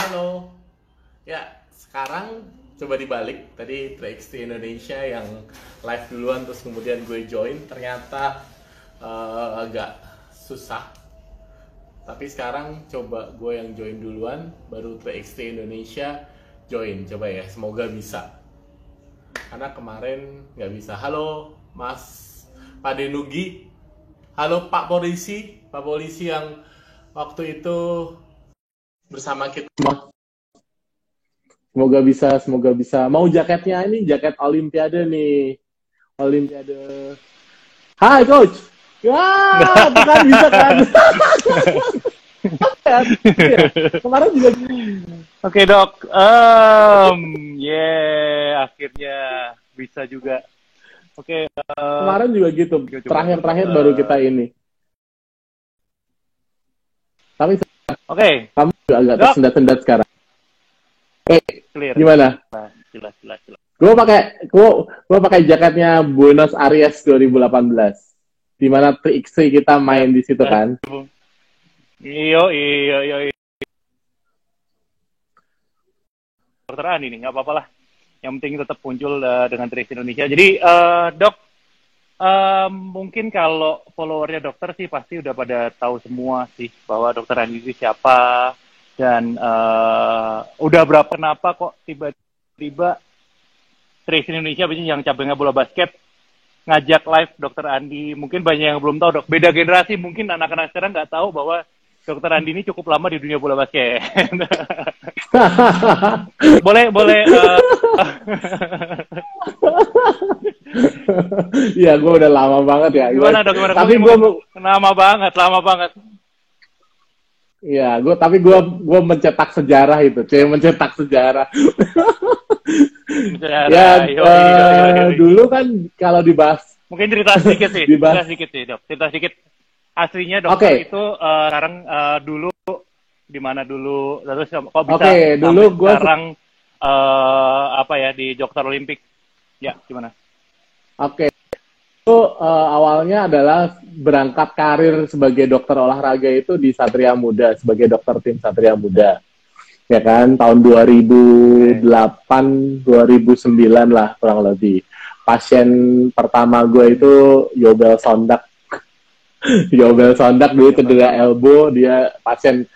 Halo. Ya, sekarang coba dibalik. Tadi 3XT Indonesia yang live duluan terus kemudian gue join. Ternyata agak susah. Tapi sekarang coba gue yang join duluan, baru 3XT Indonesia join. Coba ya, semoga bisa. Karena kemarin nggak bisa. Halo, Mas Pak Denugi. Halo Pak Polisi. Pak Polisi yang waktu itu bersama kita. Semoga bisa, semoga bisa. Mau jaketnya ini, jaket Olimpiade nih. Olimpiade. Hai Coach. Wah, kan bisa kan? Ya, kemarin juga. Oke dok, akhirnya bisa juga. Oke. Kemarin juga gitu. Terakhir baru kita ini. Tapi kamu juga agak tersendat-sendat sekarang. Clear. Gimana? Jelas. Gue pakai jaketnya Buenos Aires 2018. Di mana 3XT kita main di situ kan. Iya. Dokter Andi nih, nggak apa-apa lah. Yang penting tetap muncul dengan 3XT Indonesia. Jadi dok, mungkin kalau followernya dokter sih pasti udah pada tahu semua sih bahwa dokter Andi itu siapa. Dan udah kenapa kok tiba-tiba 3XT Indonesia yang cabangnya bola basket ngajak live dokter Andi. Mungkin banyak yang belum tahu dok. Beda generasi mungkin anak-anak sekarang nggak tahu bahwa dokter Andi ini cukup lama di dunia bola basket. boleh. Iya, gue udah lama banget ya. Gimana dok? Tapi gue lama banget. Iya, gue mencetak sejarah itu, mencetak sejarah. Dulu kan kalau dibahas, mungkin cerita sedikit sih, dok. Cerita sedikit. Aslinya dokter itu sekarang dulu di mana dulu, terus kok bisa dulu gue sekarang di Dokter Olimpik, ya gimana? Itu awalnya adalah berangkat karir sebagai dokter olahraga itu di Satria Muda, sebagai dokter tim Satria Muda. Ya kan, tahun 2008, 2009 lah kurang lebih. Pasien pertama gue itu Yobel Sondak. Yobel Sondak dulu cedera elbow, dia pasien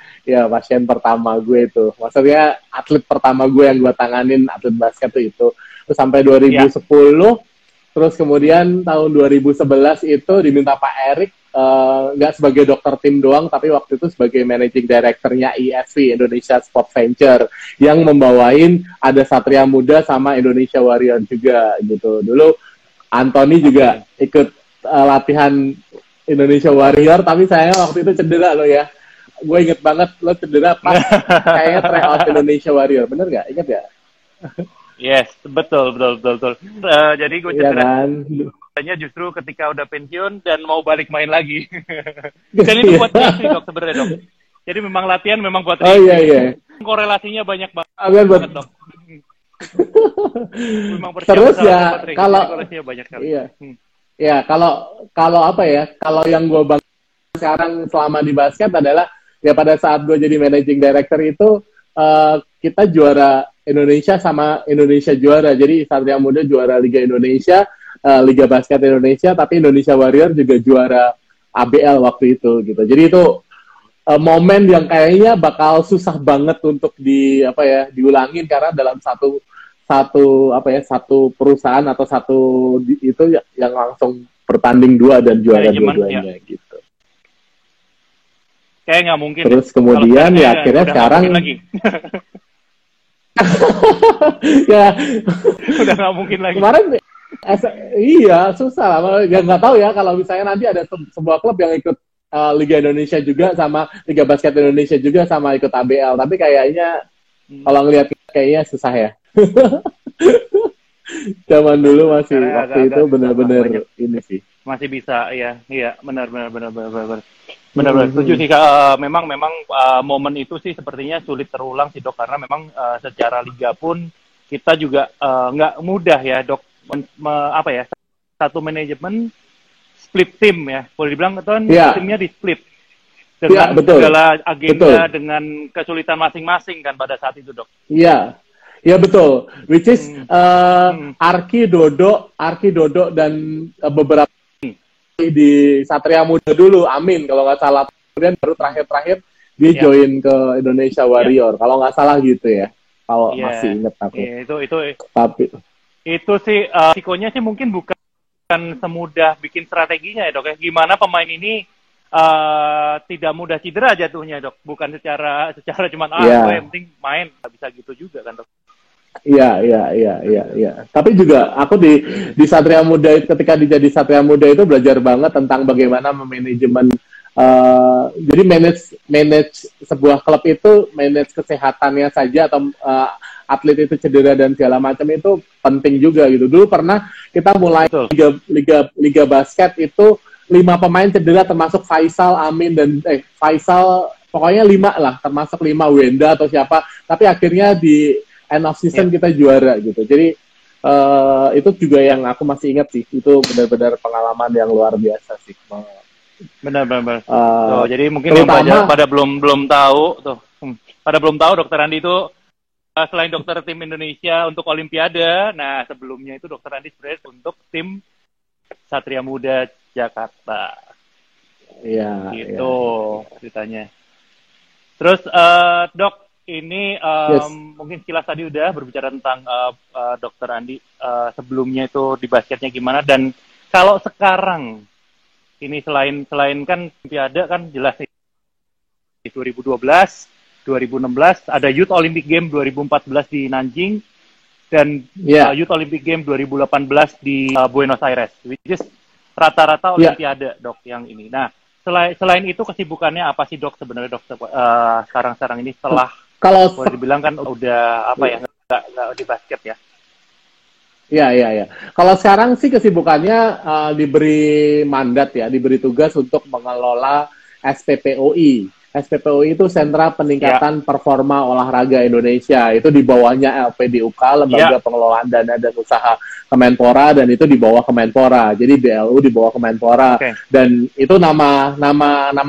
pertama gue itu. Maksudnya atlet pertama gue yang gue tanganin, atlet basket itu. Terus sampai 2010, terus kemudian tahun 2011 itu diminta Pak Erik, nggak sebagai dokter tim doang, tapi waktu itu sebagai managing director-nya ISV, Indonesia Sport Venture, yang membawain ada Satria Muda sama Indonesia Warrior juga gitu. Dulu Anthony juga ikut latihan Indonesia Warrior, tapi sayangnya waktu itu cedera lo ya. Gue inget banget lo cedera pas kayaknya tryout Indonesia Warrior, bener nggak? Ingat nggak? Yes, betul. Jadi gue cedera. Hanya justru ketika udah pensiun dan mau balik main lagi. Dan itu buat training dok sebenarnya dok. Jadi memang latihan memang buat training. Iya. Korelasinya banyak banget dok. Memang terus ya kalau korelasinya banyak sekali. Iya. Ya kalau apa ya? Kalau yang gue bangga sekarang selama di basket adalah ya pada saat gue jadi managing director itu kita juara Indonesia sama Indonesia juara. Jadi Satria Muda juara Liga Indonesia, Liga Basket Indonesia, tapi Indonesia Warrior juga juara ABL waktu itu gitu. Jadi itu momen yang kayaknya bakal susah banget untuk diulangin karena dalam satu perusahaan atau itu yang langsung bertanding dua dan juara dua-duanya gitu. Kayak nggak mungkin. Terus kemudian ya akhirnya sekarang lagi. Ya udah nggak mungkin lagi. Kemarin iya susah lah. Ya nggak tahu ya kalau misalnya nanti ada sebuah klub yang ikut Liga Indonesia juga sama Liga Basket Indonesia juga sama ikut ABL. Tapi kayaknya kalau ngelihat kayaknya susah ya. Zaman dulu waktu itu benar-benar ini sih. Masih bisa ya, iya benar. Setuju sih. Memang momen itu sih sepertinya sulit terulang sih dok, karena memang secara liga pun kita juga nggak mudah ya dok. Satu manajemen split tim ya, boleh dibilang kan timnya di split. dengan betul. segala agenda, Betul. dengan kesulitan masing-masing kan pada saat itu, Dok. Iya, iya betul. Which is Hmm. Arki Dodo dan beberapa di Satria Muda dulu, Amin kalau nggak salah. Kemudian baru terakhir dia Ya, join ke Indonesia Warrior, kalau nggak salah gitu ya. Kalau ya, masih inget aku. ya, Tapi itu sih risikonya sih mungkin bukan semudah bikin strateginya ya, Dok. Ya. Gimana pemain ini tidak mudah cedera jatuhnya, Dok. Bukan secara cuman gue yang penting main, nggak bisa gitu juga kan, Dok. Iya. Tapi juga aku di Satria Muda ketika jadi Satria Muda itu belajar banget tentang bagaimana memanajemen. Jadi manage sebuah klub itu manage kesehatannya saja atau atlet itu cedera dan segala macam itu penting juga gitu. Dulu pernah kita mulai liga basket itu 5 pemain cedera termasuk Faisal, Amin dan Faisal, pokoknya 5 lah, termasuk 5 Wenda atau siapa. Tapi akhirnya di end of season kita juara gitu. Jadi itu juga yang aku masih ingat sih. Itu benar-benar pengalaman yang luar biasa sih. Benar. Jadi mungkin yang pada belum tahu tuh. Pada belum tahu Dokter Andi itu selain dokter tim Indonesia untuk Olimpiade, nah sebelumnya itu Dokter Andi sebenarnya untuk tim Satria Muda Jakarta. Iya. Gitu ceritanya. Terus Dok, ini mungkin sekilas tadi udah berbicara tentang Dokter Andi sebelumnya itu di basketnya gimana, dan kalau sekarang ini selain kan Olimpiade kan jelas nih 2012, 2016 ada Youth Olympic Game 2014 di Nanjing dan Youth Olympic Game 2018 di Buenos Aires, which is rata-rata Olimpiade Dok yang ini. Nah, selain itu kesibukannya apa sih Dok sebenarnya Dok sekarang ini setelah kalau boleh dibilang kan udah nggak di basket ya? Iya. Kalau sekarang sih kesibukannya diberi mandat ya, diberi tugas untuk mengelola SPPOI. SPPOI itu Sentra Peningkatan Performa Olahraga Indonesia. Itu di bawahnya LPDUK, Lembaga Pengelolaan Dana dan Usaha Kemenpora, dan itu di bawah Kemenpora. Jadi BLU di bawah Kemenpora. Dan itu nama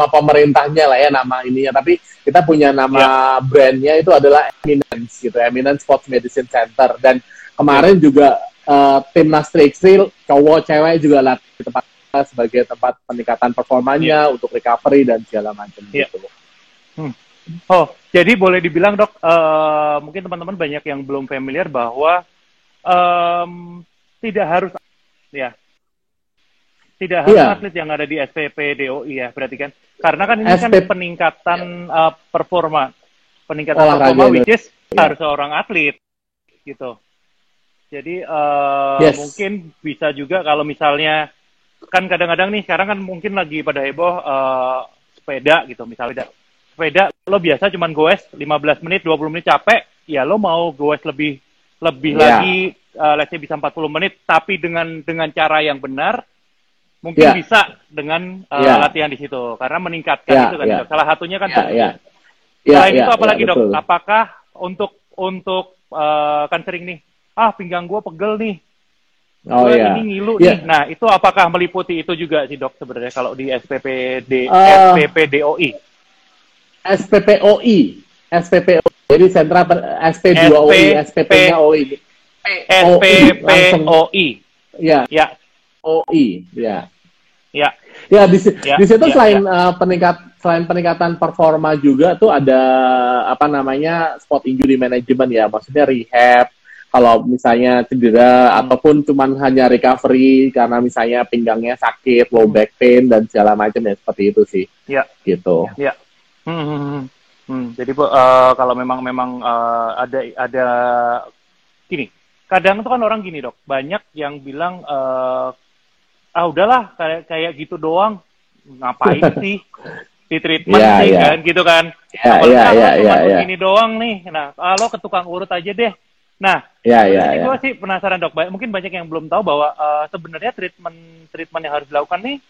pemerintahnya lah ya, nama ininya. Tapi kita punya nama brandnya itu adalah Eminence gitu, Eminence Sports Medicine Center. Dan kemarin juga timnas 3x3 cowok cewek juga latih di tempat sebagai tempat peningkatan performanya untuk recovery dan segala macam gitu. Oh, jadi boleh dibilang Dok, mungkin teman-teman banyak yang belum familiar bahwa tidak harus atlet yang ada di SPP DOI ya, berarti kan? Karena kan ini kan peningkatan performa which is harus seorang atlet gitu. Jadi mungkin bisa juga kalau misalnya kan kadang-kadang nih sekarang kan mungkin lagi pada heboh sepeda gitu, misalnya sepeda lo biasa cuman goes 15 menit 20 menit capek, ya lo mau goes lebih lagi let's say bisa 40 menit tapi dengan cara yang benar mungkin bisa dengan latihan di situ karena meningkatkan itu kan Dok. Salah satunya kan selain itu apalagi Dok, apakah untuk kan sering nih pinggang gue pegel nih, ini ngilu nih. Nah, itu apakah meliputi itu juga sih Dok sebenarnya kalau di SPPDOI? SPPOI. Jadi sentra SP2OI, SPP-nya OI. SPPOI. Ya. OI, ya. Ya, di situ selain peningkatan performa juga tuh ada sport injury management ya, maksudnya rehab. Kalau misalnya cedera ataupun cuman hanya recovery karena misalnya pinggangnya sakit, low back pain dan segala macam ya, seperti itu sih. Gitu. Iya. Jadi kalau memang ada gini, kadang tuh kan orang gini Dok, banyak yang bilang udahlah kayak gitu doang, ngapain sih di treatment kan gitu kan. Cuma begini doang nih. Nah, lo ke tukang urut aja deh. Nah, gue sih penasaran Dok, mungkin banyak yang belum tahu bahwa sebenarnya treatment yang harus dilakukan nih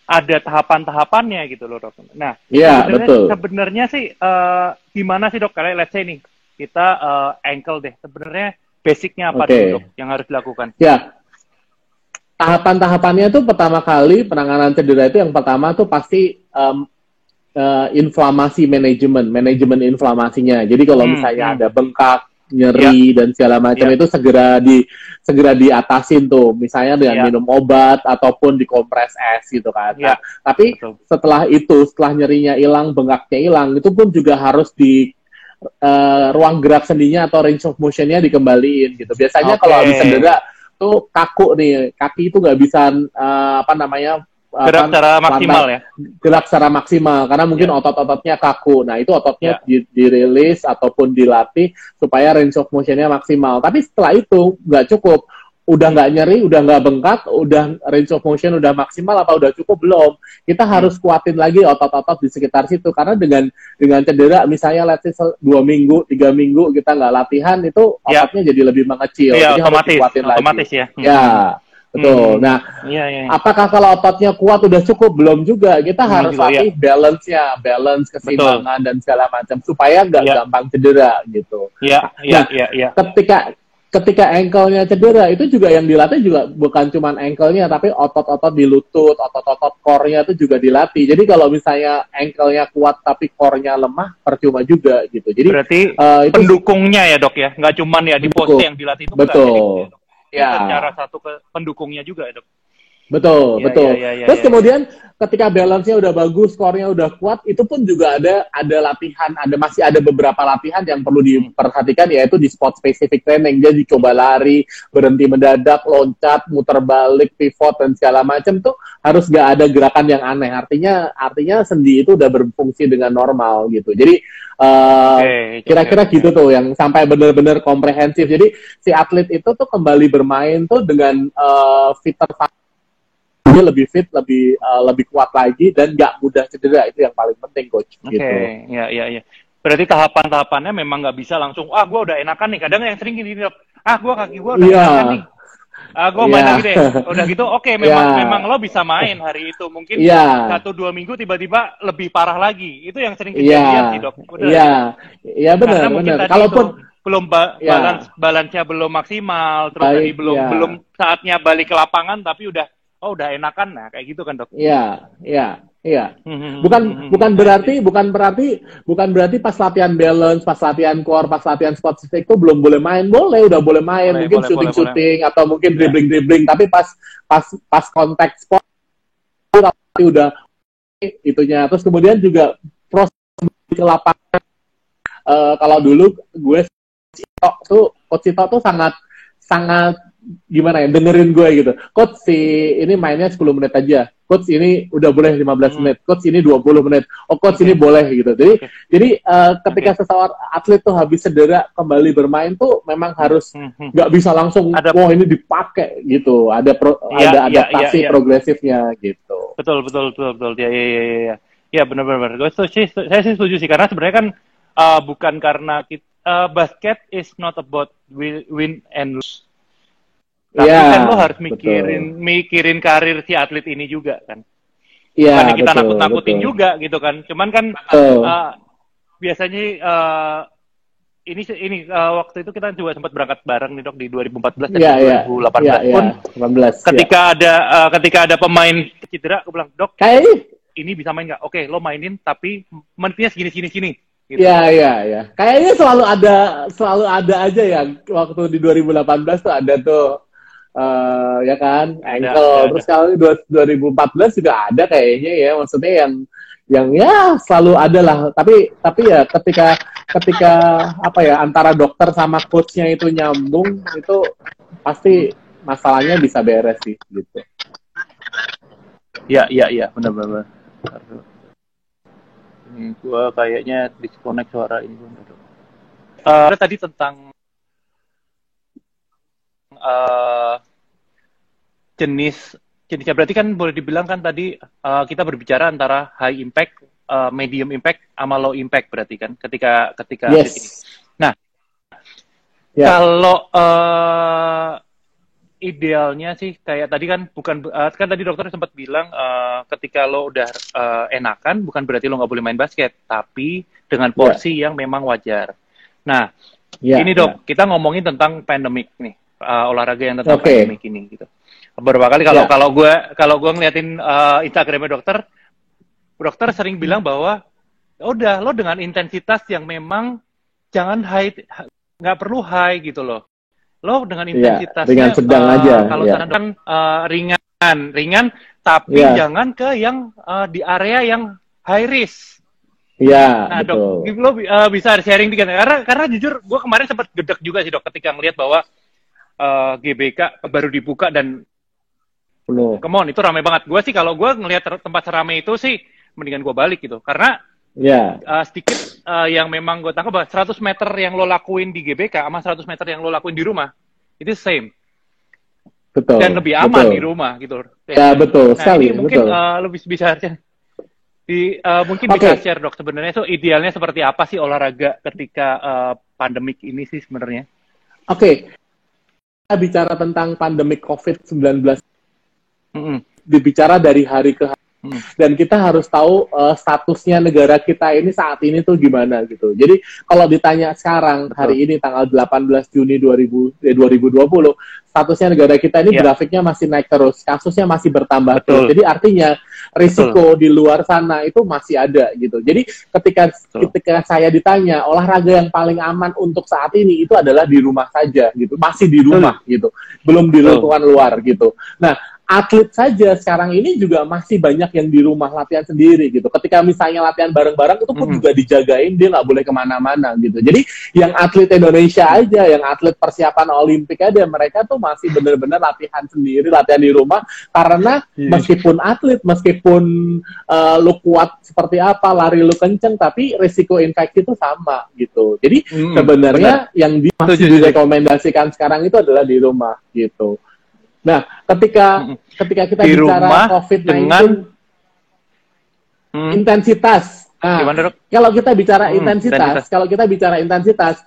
ada tahapan-tahapannya gitu loh Dok. Nah, sebenarnya sih gimana sih Dok? Kayak let's say nih kita ankle deh, sebenarnya basicnya apa dulu Dok yang harus dilakukan? Ya, tahapan-tahapannya tuh pertama kali penanganan cedera itu yang pertama tuh pasti inflamasi manajemen inflamasinya. Jadi kalau misalnya ada bengkak, nyeri dan segala macam itu segera diatasin tuh, misalnya dengan minum obat ataupun dikompres es gitu kan. Nah, tapi setelah nyerinya hilang, bengkaknya hilang, itu pun juga harus di ruang gerak sendinya atau range of motion-nya dikembaliin gitu. Biasanya kalau habis cedera tuh kaku nih, kaki itu nggak bisa gerak secara maksimal ya. Gerak secara maksimal karena mungkin otot-ototnya kaku. Nah, itu ototnya dirilis ataupun dilatih supaya range of motion-nya maksimal. Tapi setelah itu nggak cukup. Udah nggak nyeri, udah nggak bengkak, udah range of motion udah maksimal apa udah cukup belum? Kita harus kuatin lagi otot-otot di sekitar situ karena dengan cedera misalnya let's say 2 minggu, 3 minggu kita nggak latihan itu ototnya jadi lebih mengecil. Jadi harus dikuatin otomatis lagi. Ya. Betul. Nah, apakah kalau ototnya kuat udah cukup? Belum juga. Kita harus latih balance, keseimbangan dan segala macam supaya nggak gampang cedera gitu. Ketika ankle-nya cedera, itu juga yang dilatih juga bukan cuma ankle-nya, tapi otot-otot di lutut, otot-otot core-nya itu juga dilatih. Jadi kalau misalnya ankle-nya kuat tapi core-nya lemah, percuma juga gitu. Jadi berarti pendukungnya ya dok ya, nggak cuma ya di pose yang dilatih itu. Betul. Cara satu pendukungnya juga ya dok. Betul. Terus kemudian ketika balance-nya udah bagus, skornya udah kuat, itu pun juga ada latihan, masih ada beberapa latihan yang perlu diperhatikan, yaitu di spot specific training. Jadi coba lari, berhenti mendadak, loncat, muter balik, pivot dan segala macam tuh harus gak ada gerakan yang aneh. Artinya sendi itu udah berfungsi dengan normal gitu. Jadi kira-kira gitu tuh yang sampai benar-benar komprehensif. Jadi si atlet itu tuh kembali bermain tuh dengan fitter, dia lebih fit, lebih kuat lagi dan nggak mudah cedera. Itu yang paling penting, coach. Gitu. Iya. Berarti tahapan-tahapannya memang nggak bisa langsung, gue udah enakan nih. Kadang yang sering gini, kaki gue udah enakan nih. Gue main lagi deh. Udah gitu, memang lo bisa main hari itu. Mungkin 1-2 minggu tiba-tiba lebih parah lagi. Itu yang sering kita lihat sih, dok. Iya benar. Kalaupun belum balance-nya belum maksimal, terus tadi belum saatnya balik ke lapangan, tapi udah enakan, nah kayak gitu kan dok? Iya. Bukan berarti pas latihan balance, pas latihan core, pas latihan spesifik itu belum boleh main. Udah boleh main. Mungkin shooting atau mungkin dribbling. Tapi pas kontak sport tapi udah itunya. Terus kemudian juga proses ke lapangan. Kalau dulu gue Coach Sito tuh sangat gimana ya, dengerin gue gitu. Coach, ini mainnya 10 menit aja. Coach, ini udah boleh 15 menit. Coach, ini 20 menit. Oh, coach, ini boleh gitu. Jadi ketika seseorang atlet tuh habis cedera kembali bermain tuh memang harus nggak bisa langsung ini dipakai gitu. Ada adaptasi progresifnya gitu. Betul. Ya, benar. Saya sih setuju sih, karena sebenarnya kan bukan karena basket is not about win and lose. Tapi kan lo harus mikirin karir si atlet ini juga kan. Bukannya kita nakut-nakutin juga gitu kan. Cuman kan biasanya ini waktu itu kita juga sempat berangkat bareng nih dok di 2014 dan 2018 pun. Ketika ada pemain cedera, aku bilang, dok, ini bisa main nggak? Oke, lo mainin tapi menitnya segini. Gitu. Iya. Kayaknya selalu ada aja ya, waktu di 2018 tuh ada tuh ya kan, ankle. Terus kalau 2014 juga ada kayaknya ya, maksudnya yang ya selalu ada lah. Tapi ya ketika antara dokter sama coachnya itu nyambung, itu pasti masalahnya bisa beres sih gitu. Iya, benar. Ini gua kayaknya disconnect suara ini. Tadi tentang jenisnya, berarti kan boleh dibilang kan tadi kita berbicara antara high impact, medium impact, sama low impact berarti kan ketika yes. ini. Nah, kalau idealnya sih kayak tadi kan kan tadi dokter sempat bilang ketika lo udah enakan bukan berarti lo nggak boleh main basket, tapi dengan porsi yang memang wajar. Nah, ini dok, kita ngomongin tentang pandemic nih. Olahraga yang tentang pandemic ini gitu. Beberapa kali kalau gue ngeliatin Instagramnya dokter, dokter sering bilang bahwa udah lo dengan intensitas yang memang jangan high, nggak perlu high gitu loh. Lo dengan intensitasnya ringan sedang aja. Kalau saran kan ringan, tapi jangan ke yang di area yang high risk. Iya, nah, betul. Dok, lo bisa sharing dikit karena jujur gue kemarin sempat gedek juga sih, Dok, ketika ngelihat bahwa GBK baru dibuka dan penuh. Come on, itu ramai banget. Gue sih kalau gue ngelihat tempat seramai itu sih mendingan gue balik gitu. Karena sedikit yang memang gue tangkap bahwa 100 meter yang lo lakuin di GBK sama 100 meter yang lo lakuin di rumah itu same. Betul. Dan lebih aman di rumah gitu. Ya, betul. Nah, sekali. ini mungkin betul. Lo bisa mungkin bisa share, Dok, sebenarnya idealnya seperti apa sih olahraga ketika pandemik ini sih sebenarnya? Oke. Kita bicara tentang pandemik COVID-19. Dibicara dari hari ke hari. Dan kita harus tahu statusnya negara kita ini saat ini tuh gimana gitu. Jadi kalau ditanya sekarang, hari ini tanggal 18 Juni 2020, statusnya negara kita ini grafiknya masih naik terus, kasusnya masih bertambah terus. Jadi artinya risiko di luar sana itu masih ada gitu. Jadi ketika saya ditanya olahraga yang paling aman untuk saat ini itu adalah di rumah saja gitu, masih di rumah gitu, belum di lingkungan luar gitu. Nah, atlet saja sekarang ini juga masih banyak yang di rumah latihan sendiri gitu. Ketika misalnya latihan bareng-bareng itu pun juga dijagain, dia nggak boleh kemana-mana gitu. Jadi yang atlet Indonesia aja, yang atlet persiapan Olimpik aja, mereka tuh masih benar-benar latihan sendiri, latihan di rumah. Karena meskipun atlet, meskipun lu kuat seperti apa, lari lu kenceng, tapi risiko infeksi itu sama gitu. Jadi sebenarnya yang masih direkomendasikan sekarang itu adalah di rumah gitu. Nah, ketika kita di bicara COVID-19 dengan intensitas, kalau kita bicara intensitas,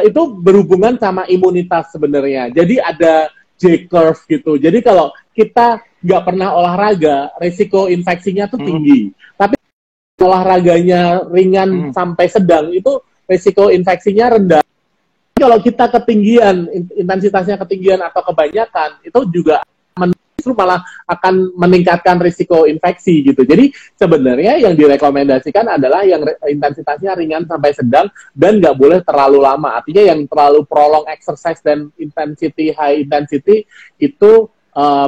itu berhubungan sama imunitas sebenarnya. Jadi ada J-curve gitu. Jadi kalau kita nggak pernah olahraga, risiko infeksinya tuh tinggi. Tapi olahraganya ringan sampai sedang, itu risiko infeksinya rendah. Kalau kita ketinggian, intensitasnya ketinggian atau kebanyakan, itu juga justru malah akan meningkatkan risiko infeksi gitu. Jadi sebenarnya yang direkomendasikan adalah yang intensitasnya ringan sampai sedang dan nggak boleh terlalu lama. Artinya yang terlalu prolong exercise dan high intensity itu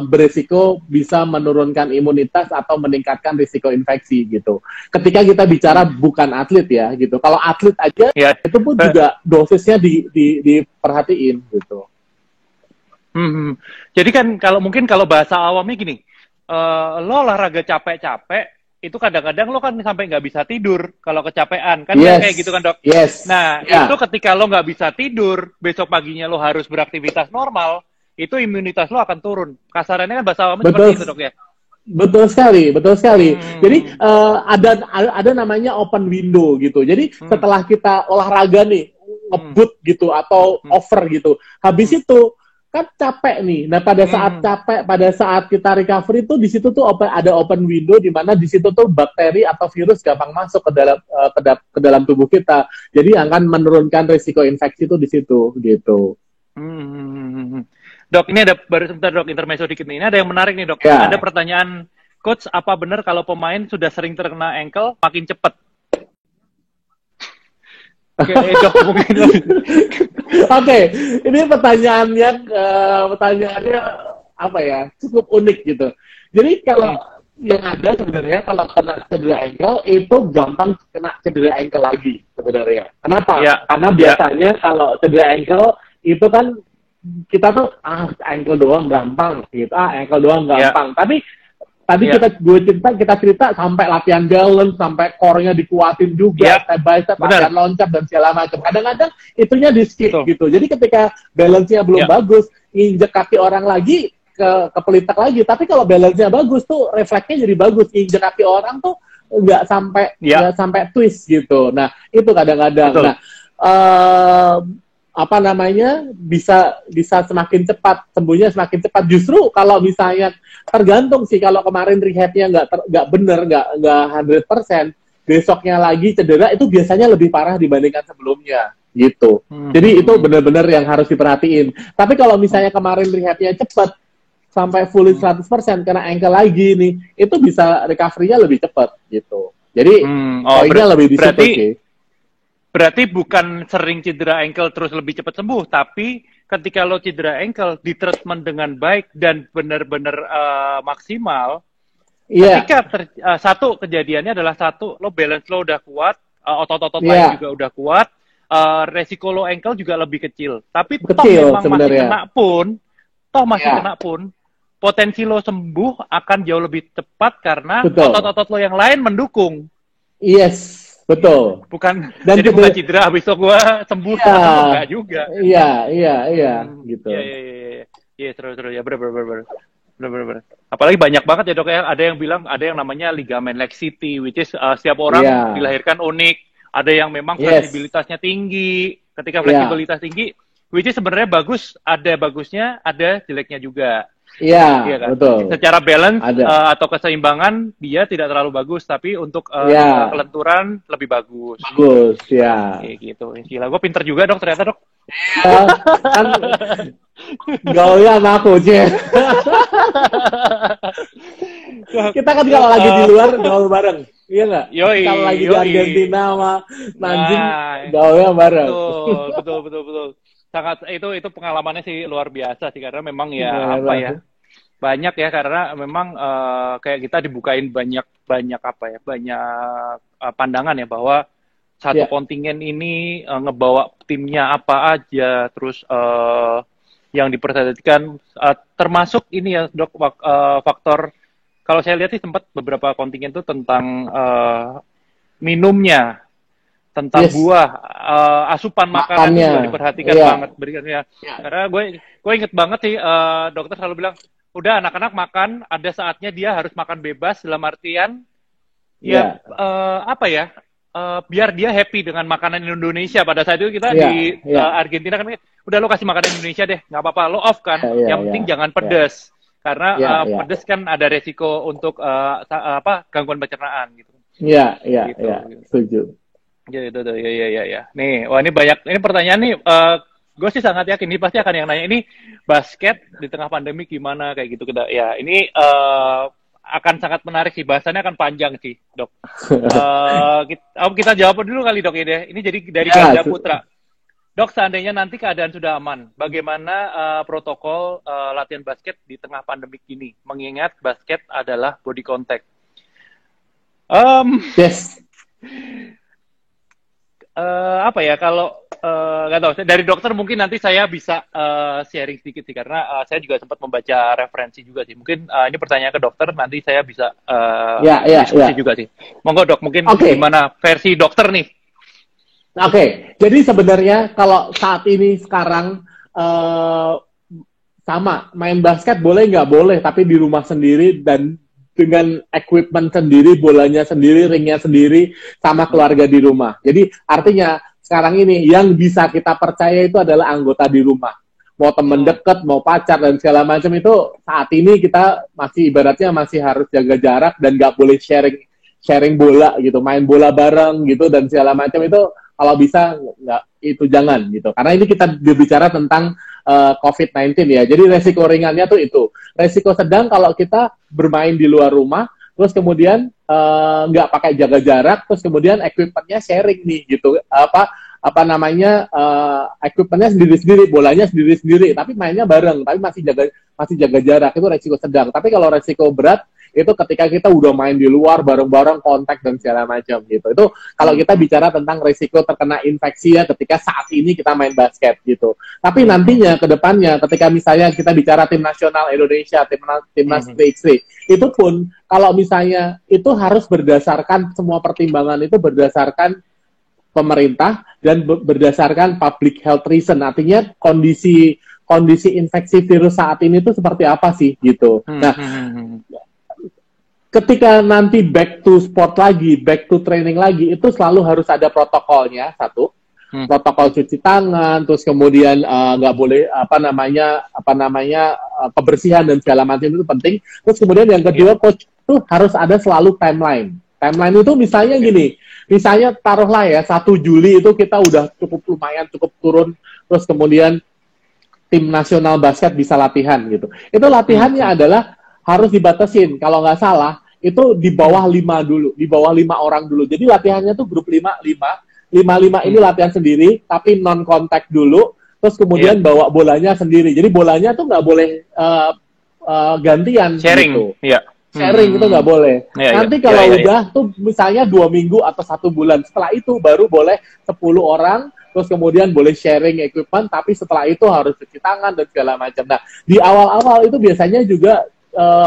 berisiko bisa menurunkan imunitas atau meningkatkan risiko infeksi gitu. Ketika kita bicara bukan atlet ya gitu. Kalau atlet aja itu pun juga dosisnya diperhatiin gitu. Jadi kan kalau bahasa awamnya gini, lo olahraga capek-capek itu kadang-kadang lo kan sampai nggak bisa tidur kalau kecapean kan kayak gitu kan, Dok. Nah itu ketika lo nggak bisa tidur, besok paginya lo harus beraktivitas normal. Itu imunitas lo akan turun. Kasarannya kan bahasa awamnya seperti itu, Dok, ya? Betul sekali. Jadi ada namanya open window gitu. Jadi setelah kita olahraga nih, ngebut gitu atau over gitu. Habis itu kan capek nih. Nah, pada saat capek, pada saat kita recovery tuh di situ tuh ada open window di mana di situ tuh bakteri atau virus gampang masuk ke dalam tubuh kita. Jadi akan menurunkan risiko infeksi tuh di situ gitu. Dok, ini ada baru sebentar, Dok, intermezzo dikit nih. Ini ada yang menarik nih, Dok. Ada pertanyaan, Coach, apa benar kalau pemain sudah sering terkena ankle makin cepat? Dok, mungkin. Oke, ini pertanyaannya apa ya? Cukup unik gitu. Jadi kalau yang ada sebenarnya kalau kena cedera ankle itu gampang kena cedera ankle lagi sebenarnya. Kenapa? Karena biasanya kalau cedera ankle itu kan kita tuh ankle doang gampang gitu, ankle doang gampang. Tapi tadi kita cerita sampai latihan balance, sampai core-nya dikuatin juga, step by step, latihan loncat dan segala macam. Kadang-kadang itunya di skip gitu. Jadi ketika balance-nya belum bagus, injek kaki orang lagi kepelitak lagi. Tapi kalau balance-nya bagus tuh refleksnya jadi bagus. Injek kaki orang tuh nggak sampai twist gitu. Nah itu kadang-kadang. Nah bisa semakin cepat sembuhnya, semakin cepat. Justru kalau misalnya tergantung sih, kalau kemarin rehabnya nggak bener, nggak 100%, besoknya lagi cedera itu biasanya lebih parah dibandingkan sebelumnya gitu. Jadi itu benar-benar yang harus diperhatiin. Tapi kalau misalnya kemarin rehabnya cepat, sampai fully 100% kena ankle lagi nih, itu bisa recovery-nya lebih cepat gitu. Jadi poinnya lebih di situ sih. Berarti bukan sering cedera ankle terus lebih cepat sembuh, tapi ketika lo cedera ankle di treatment dengan baik dan benar-benar maksimal, ketika satu kejadiannya adalah lo balance lo udah kuat, otot-otot lain juga udah kuat, resiko lo ankle juga lebih kecil. Tapi toh memang masih kena pun, potensi lo sembuh akan jauh lebih cepat karena otot-otot lo yang lain mendukung. Yes, betul. Bukan, jadi bukan cedera habis itu gue sembuh, enggak juga. Iya, gitu. Iya, seru-seru ya, bener. Apalagi banyak banget ya dok ya, ada yang bilang ada yang namanya ligamen laxity, which is setiap orang dilahirkan unik, ada yang memang fleksibilitasnya tinggi, ketika fleksibilitas tinggi, which is sebenarnya bagus, ada bagusnya, ada jeleknya juga. Iya, kan? Betul. Secara balance atau keseimbangan dia tidak terlalu bagus, tapi untuk kelenturan lebih bagus. Bagus, ya. Kayak gitu. Gila, gue pinter juga dok ternyata dok. Ya, kan gaulnya sama aku, Cie. Kita kan kalau lagi di luar gaul bareng, iya nggak? Kalau lagi di Argentina sama Nanjing, gaulnya bareng. Betul. Sangat itu pengalamannya sih luar biasa sih, karena memang banyak ya, karena memang kayak kita dibukain banyak pandangan ya, bahwa satu kontingen ini ngebawa timnya apa aja, terus yang diperhatikan termasuk ini ya dok, faktor, kalau saya lihat sih sempat beberapa kontingen tuh tentang minumnya, tentang buah, asupan makanan juga diperhatikan banget berikannya. Karena gue inget banget sih dokter selalu bilang, udah anak-anak makan, ada saatnya dia harus makan bebas, dalam artian biar dia happy dengan makanan Indonesia. Pada saat itu kita di Argentina kan, udah lo kasih makanan Indonesia deh, nggak apa-apa, lo off kan, yang penting jangan pedes, karena pedes kan ada resiko untuk gangguan pencernaan gitu. Iya, setuju. Ya. Nih, wah ini banyak, ini pertanyaan nih, gue sih sangat yakin ini pasti akan yang nanya ini basket di tengah pandemi gimana kayak gitu. Ya, ini akan sangat menarik sih, bahasannya akan panjang sih, dok. Kita jawab dulu kali dok ini. Ini jadi dari Ganda Putra. Dok, seandainya nanti keadaan sudah aman, bagaimana protokol latihan basket di tengah pandemi ini? Mengingat basket adalah body contact. Kalau nggak tahu, dari dokter mungkin nanti saya bisa sharing sedikit sih, karena saya juga sempat membaca referensi juga sih. Mungkin ini pertanyaan ke dokter, nanti saya bisa diskusi juga sih. Monggo dok, mungkin gimana versi dokter nih? Jadi sebenarnya kalau saat ini sekarang sama, main basket boleh nggak boleh, tapi di rumah sendiri dan dengan equipment sendiri, bolanya sendiri, ringnya sendiri, sama keluarga di rumah. Jadi artinya sekarang ini yang bisa kita percaya itu adalah anggota di rumah. Mau temen deket, mau pacar dan segala macam itu saat ini kita masih ibaratnya masih harus jaga jarak dan nggak boleh sharing bola gitu, main bola bareng gitu dan segala macam itu kalau bisa nggak, itu jangan gitu. Karena ini kita berbicara tentang COVID-19 ya. Jadi resiko ringannya tuh itu. Resiko sedang kalau kita bermain di luar rumah, terus kemudian nggak pakai jaga jarak, terus kemudian equipment-nya sharing nih gitu. Equipment-nya sendiri-sendiri, bolanya sendiri-sendiri, tapi mainnya bareng, tapi masih jaga jarak, itu resiko sedang. Tapi kalau resiko berat itu ketika kita udah main di luar bareng-bareng, kontak dan segala macam gitu. Itu kalau kita bicara tentang risiko terkena infeksi ya ketika saat ini kita main basket gitu. Tapi nantinya ke depannya ketika misalnya kita bicara tim nasional Indonesia, timnas 3x3, itu pun kalau misalnya itu harus berdasarkan semua pertimbangan itu berdasarkan pemerintah dan berdasarkan public health reason. Artinya kondisi infeksi virus saat ini itu seperti apa sih gitu. Nah, ketika nanti back to sport lagi, back to training lagi, itu selalu harus ada protokolnya, satu. Protokol cuci tangan, terus kemudian nggak boleh kebersihan dan segala macam itu penting. Terus kemudian yang kedua, coach itu harus ada selalu timeline. Timeline itu misalnya gini, misalnya taruhlah ya 1 Juli itu kita udah cukup lumayan cukup turun, terus kemudian tim nasional basket bisa latihan gitu. Itu latihannya adalah harus dibatasin. Kalau nggak salah, itu di bawah 5 dulu, di bawah 5 orang dulu. Jadi latihannya tuh grup 5 ini latihan sendiri, tapi non kontak dulu. Terus kemudian bawa bolanya sendiri. Jadi bolanya tuh nggak boleh gantian sharing gitu. Sharing itu nggak boleh. Nanti kalau udah tuh misalnya 2 minggu atau 1 bulan, setelah itu baru boleh 10 orang, terus kemudian boleh sharing equipment, tapi setelah itu harus cuci tangan dan segala macam. Nah, di awal-awal itu biasanya juga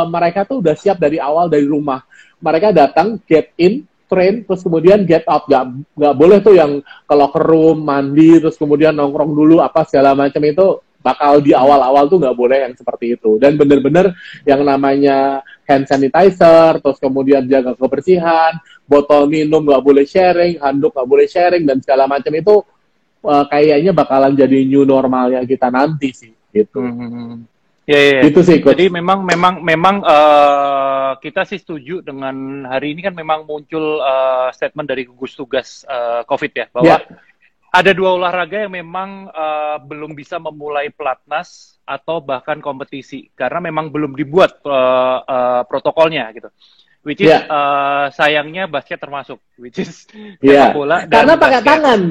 mereka tuh udah siap dari awal dari rumah. Mereka datang, get in, train, terus kemudian get out. Nggak boleh tuh yang ke locker room, mandi, terus kemudian nongkrong dulu, apa segala macam itu bakal di awal-awal tuh nggak boleh yang seperti itu. Dan bener-bener yang namanya hand sanitizer, terus kemudian jaga kebersihan, botol minum nggak boleh sharing, handuk nggak boleh sharing, dan segala macam itu kayaknya bakalan jadi new normalnya kita nanti sih, gitu. Gitu sih, Coach. Jadi memang kita sih setuju dengan hari ini kan memang muncul statement dari gugus tugas COVID ya, bahwa ada 2 olahraga yang memang belum bisa memulai pelatnas atau bahkan kompetisi karena memang belum dibuat protokolnya gitu. Which is sayangnya basket termasuk, which is sepak bola dan karena pakai tangan.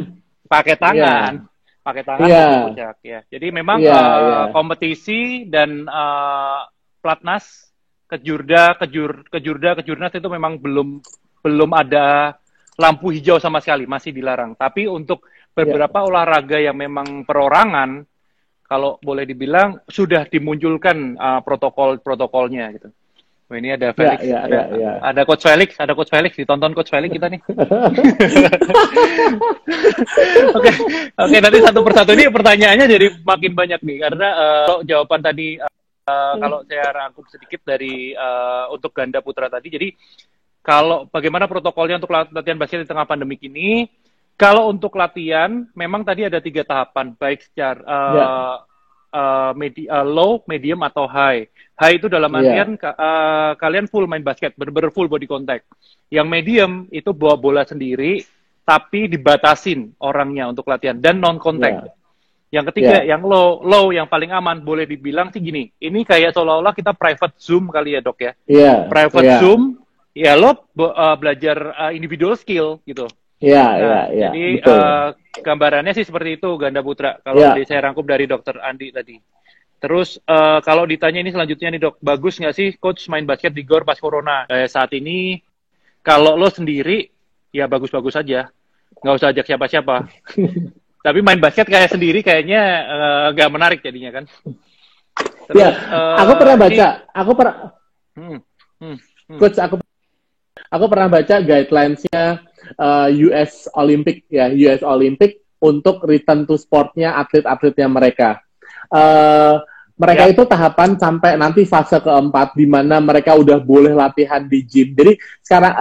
Pakai tangan puncak ya. Jadi memang kompetisi dan pelatnas kejurnas itu memang belum ada lampu hijau sama sekali, masih dilarang. Tapi untuk beberapa olahraga yang memang perorangan, kalau boleh dibilang sudah dimunculkan protokol-protokolnya gitu. Oh, ini ada Felix, ada Coach Felix, ditonton Coach Felix kita nih. Oke, nanti satu persatu ini pertanyaannya jadi makin banyak nih, karena jawaban tadi kalau saya rangkum sedikit dari untuk ganda putra tadi, jadi kalau bagaimana protokolnya untuk latihan basket di tengah pandemik ini, kalau untuk latihan memang tadi ada 3 tahapan, baik secara low, medium, atau high. High itu dalam artian kalian full main basket, bener-bener full body contact. Yang medium itu bawa bola sendiri, tapi dibatasin orangnya untuk latihan, dan non contact. Yang ketiga, yang low yang paling aman, boleh dibilang sih gini, ini kayak seolah-olah kita private Zoom kali ya, Dok ya. Private Zoom, ya lo belajar individual skill gitu. Jadi gambarannya sih seperti itu ganda putra. Kalau saya rangkum dari Dokter Andi tadi. Terus kalau ditanya ini selanjutnya nih, Dok, bagus nggak sih coach main basket di GOR pas corona? Saat ini kalau lo sendiri ya bagus-bagus aja, nggak usah ajak siapa-siapa. Tapi main basket kayak sendiri kayaknya nggak menarik jadinya kan. Terus, aku pernah baca, coach, aku pernah baca guidelines-nya US Olympic untuk return to sportnya atlet-atletnya mereka. Mereka itu tahapan sampai nanti fase keempat di mana mereka udah boleh latihan di gym. Jadi sekarang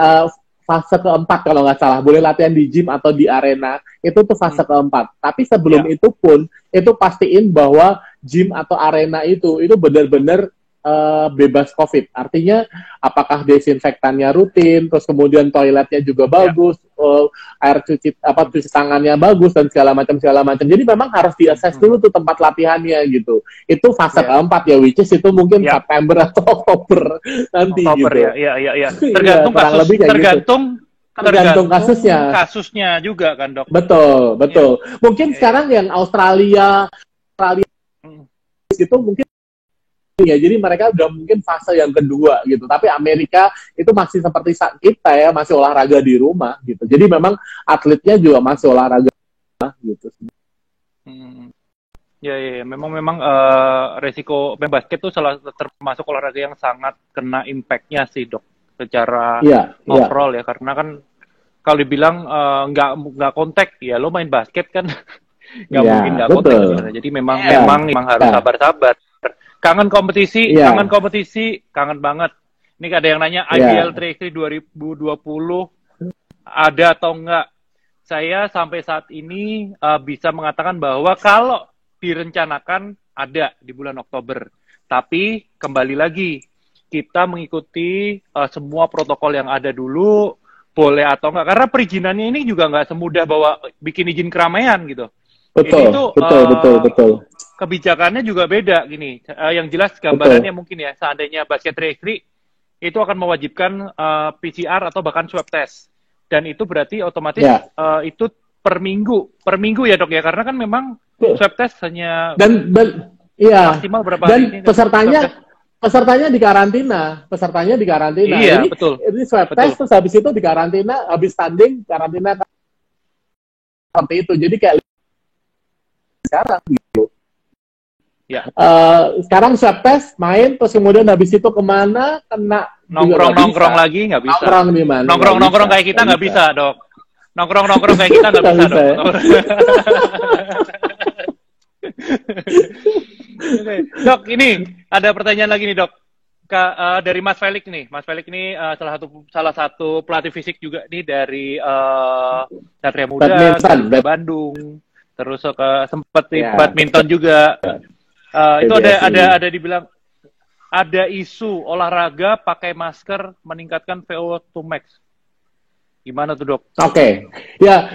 fase keempat kalau nggak salah boleh latihan di gym atau di arena, itu tuh fase keempat. Tapi sebelum itu pun itu pastiin bahwa gym atau arena itu benar-benar bebas COVID. Artinya apakah desinfektannya rutin, terus kemudian toiletnya juga bagus, air cuci tangannya bagus dan segala macam. Jadi memang harus diakses dulu tuh tempat latihannya gitu. Itu fase keempat ya, which is itu mungkin September atau Oktober nanti gitu. Iya. Tergantung kasusnya juga kan, Dok. Betul. Mungkin sekarang yang Australia itu mungkin ya, jadi mereka udah mungkin fase yang kedua gitu. Tapi Amerika itu masih seperti kita ya, masih olahraga di rumah gitu. Jadi memang atletnya juga masih olahraga gitu. Ya, memang resiko main basket tuh termasuk olahraga yang sangat kena impact-nya sih, Dok, secara overall ya. Karena kan kalau dibilang nggak kontak, ya lo main basket kan nggak mungkin nggak kontak sebenarnya. Jadi memang harus sabar-sabar. Kangen kompetisi, kangen banget. Ini ada yang nanya, IBL 3 2020 ada atau enggak? Saya sampai saat ini bisa mengatakan bahwa kalau direncanakan ada di bulan Oktober. Tapi kembali lagi, kita mengikuti semua protokol yang ada dulu, boleh atau enggak. Karena perizinannya ini juga nggak semudah bahwa bikin izin keramaian gitu. Betul. kebijakannya juga beda gini. Yang jelas gambarannya mungkin ya, seandainya basket registry itu akan mewajibkan PCR atau bahkan swab test. Dan itu berarti otomatis itu per minggu ya dok ya, karena kan memang swab test hanya maksimal berapa dan pesertanya di karantina, Iya, ini, betul. Ini swab test terus habis itu di karantina, habis tanding karantina seperti itu. Jadi kayak sekarang gitu. Ya. Sekarang swab test, main, terus kemudian habis itu kemana, kena nongkrong lagi nggak bisa. Nongkrong di mana? Nongkrong kayak kita nggak bisa, dok. Nongkrong kayak kita nggak bisa, dok. Dok, ini ada pertanyaan lagi nih, dok. Dari Mas Felix nih. Mas Felix ini salah satu pelatih fisik juga nih dari Satria Muda, Bandung. Terus sempat di badminton juga. Itu ada dibilang ada isu olahraga pakai masker meningkatkan VO2 max. Gimana tuh, dok? Oke. Ya.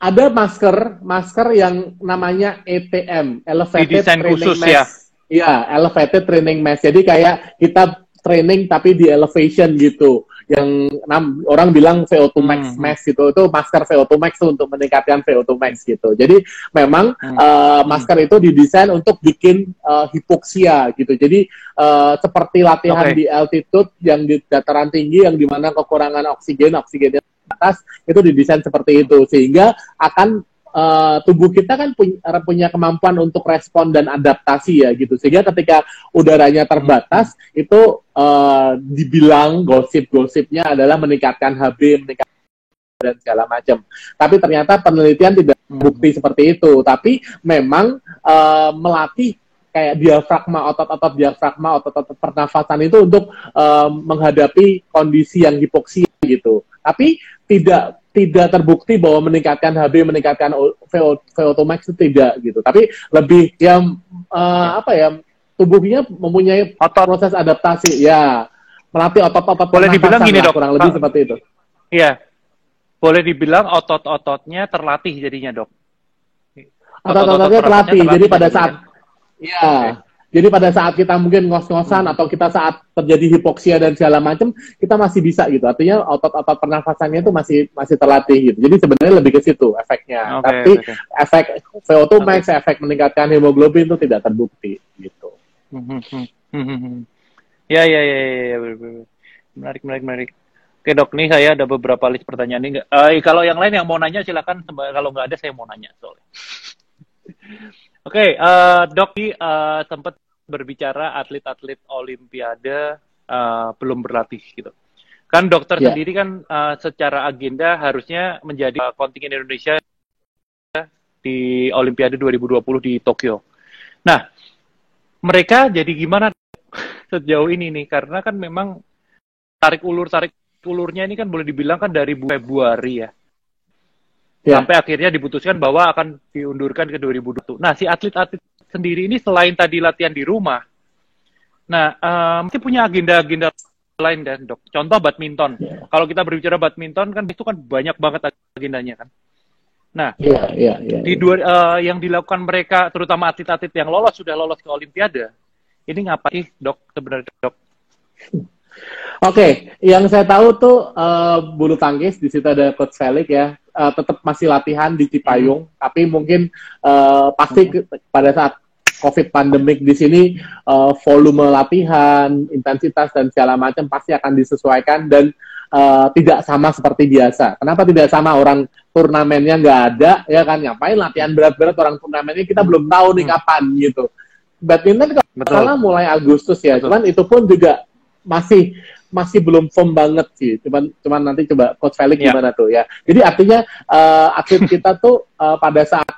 Ada masker yang namanya ETM, Elevated Training khusus, Mask. Ya, Elevated Training Mask. Jadi kayak kita training tapi di elevation gitu. Yang orang bilang VO2 max gitu. Itu masker VO2 max untuk meningkatkan VO2 max gitu. Jadi memang masker itu didesain untuk bikin hipoksia gitu. Jadi seperti latihan di altitude yang di dataran tinggi yang dimana kekurangan oksigennya atas, itu didesain seperti itu sehingga akan tubuh kita kan punya kemampuan untuk respon dan adaptasi ya gitu, sehingga ketika udaranya terbatas itu dibilang gosipnya adalah meningkatkan HB, meningkatkan dan segala macam. Tapi ternyata penelitian tidak bukti seperti itu. Tapi memang melatih kayak diafragma, otot-otot diafragma, otot-otot pernafasan itu untuk menghadapi kondisi yang hipoksia gitu. Tapi tidak terbukti bahwa meningkatkan HB, meningkatkan VO2 max itu tidak gitu. Tapi lebih yang tubuhnya mempunyai proses adaptasi ya, melatih otot-otot boleh dibilang gini, dok, kurang lebih seperti itu. Iya. Boleh dibilang otot-ototnya terlatih jadinya, dok. Otot-ototnya terlatih. Jadi pada saat jadi pada saat kita mungkin ngos-ngosan atau kita saat terjadi hipoksia dan segala macam, kita masih bisa gitu. Artinya otot-otot pernafasannya itu masih terlatih gitu. Jadi sebenarnya lebih ke situ efeknya. Tapi efek VO2 max, efek meningkatkan hemoglobin itu tidak terbukti gitu. Ya. Menarik. Oke, dok, nih saya ada beberapa list pertanyaan ini. Kalau yang lain yang mau nanya silakan. Kalau nggak ada saya mau nanya soalnya. Oke, dok, sempat berbicara atlet-atlet Olimpiade belum berlatih gitu. Kan dokter sendiri kan secara agenda harusnya menjadi kontingen Indonesia di Olimpiade 2020 di Tokyo. Nah, mereka jadi gimana sejauh ini nih? Karena kan memang tarik ulurnya ini kan boleh dibilang kan dari Februari ya. Sampai akhirnya diputuskan bahwa akan diundurkan ke 2020. Nah, si atlet-atlet sendiri ini selain tadi latihan di rumah, nah, mesti punya agenda-agenda lain dan dok. Contoh badminton. Kalau kita berbicara badminton kan itu kan banyak banget agendanya kan. Nah, yang dilakukan mereka, terutama atlet-atlet yang sudah lolos ke Olimpiade, ini ngapain dok sebenarnya, dok? Oke, yang saya tahu tuh bulu tangkis, di situ ada Coach Felix ya, tetap masih latihan di Cipayung, tapi mungkin pasti pada saat COVID pandemik di sini volume latihan, intensitas dan segala macam pasti akan disesuaikan dan tidak sama seperti biasa. Kenapa tidak sama? Orang turnamennya nggak ada, ya kan? Ngapain latihan berat-berat orang turnamennya kita belum tahu nih kapan gitu. Badminton kalau salah mulai Agustus ya, cuman itu pun juga masih belum firm banget sih. Cuman nanti coba Coach Felix gimana tuh ya. Jadi artinya atlet kita tuh pada saat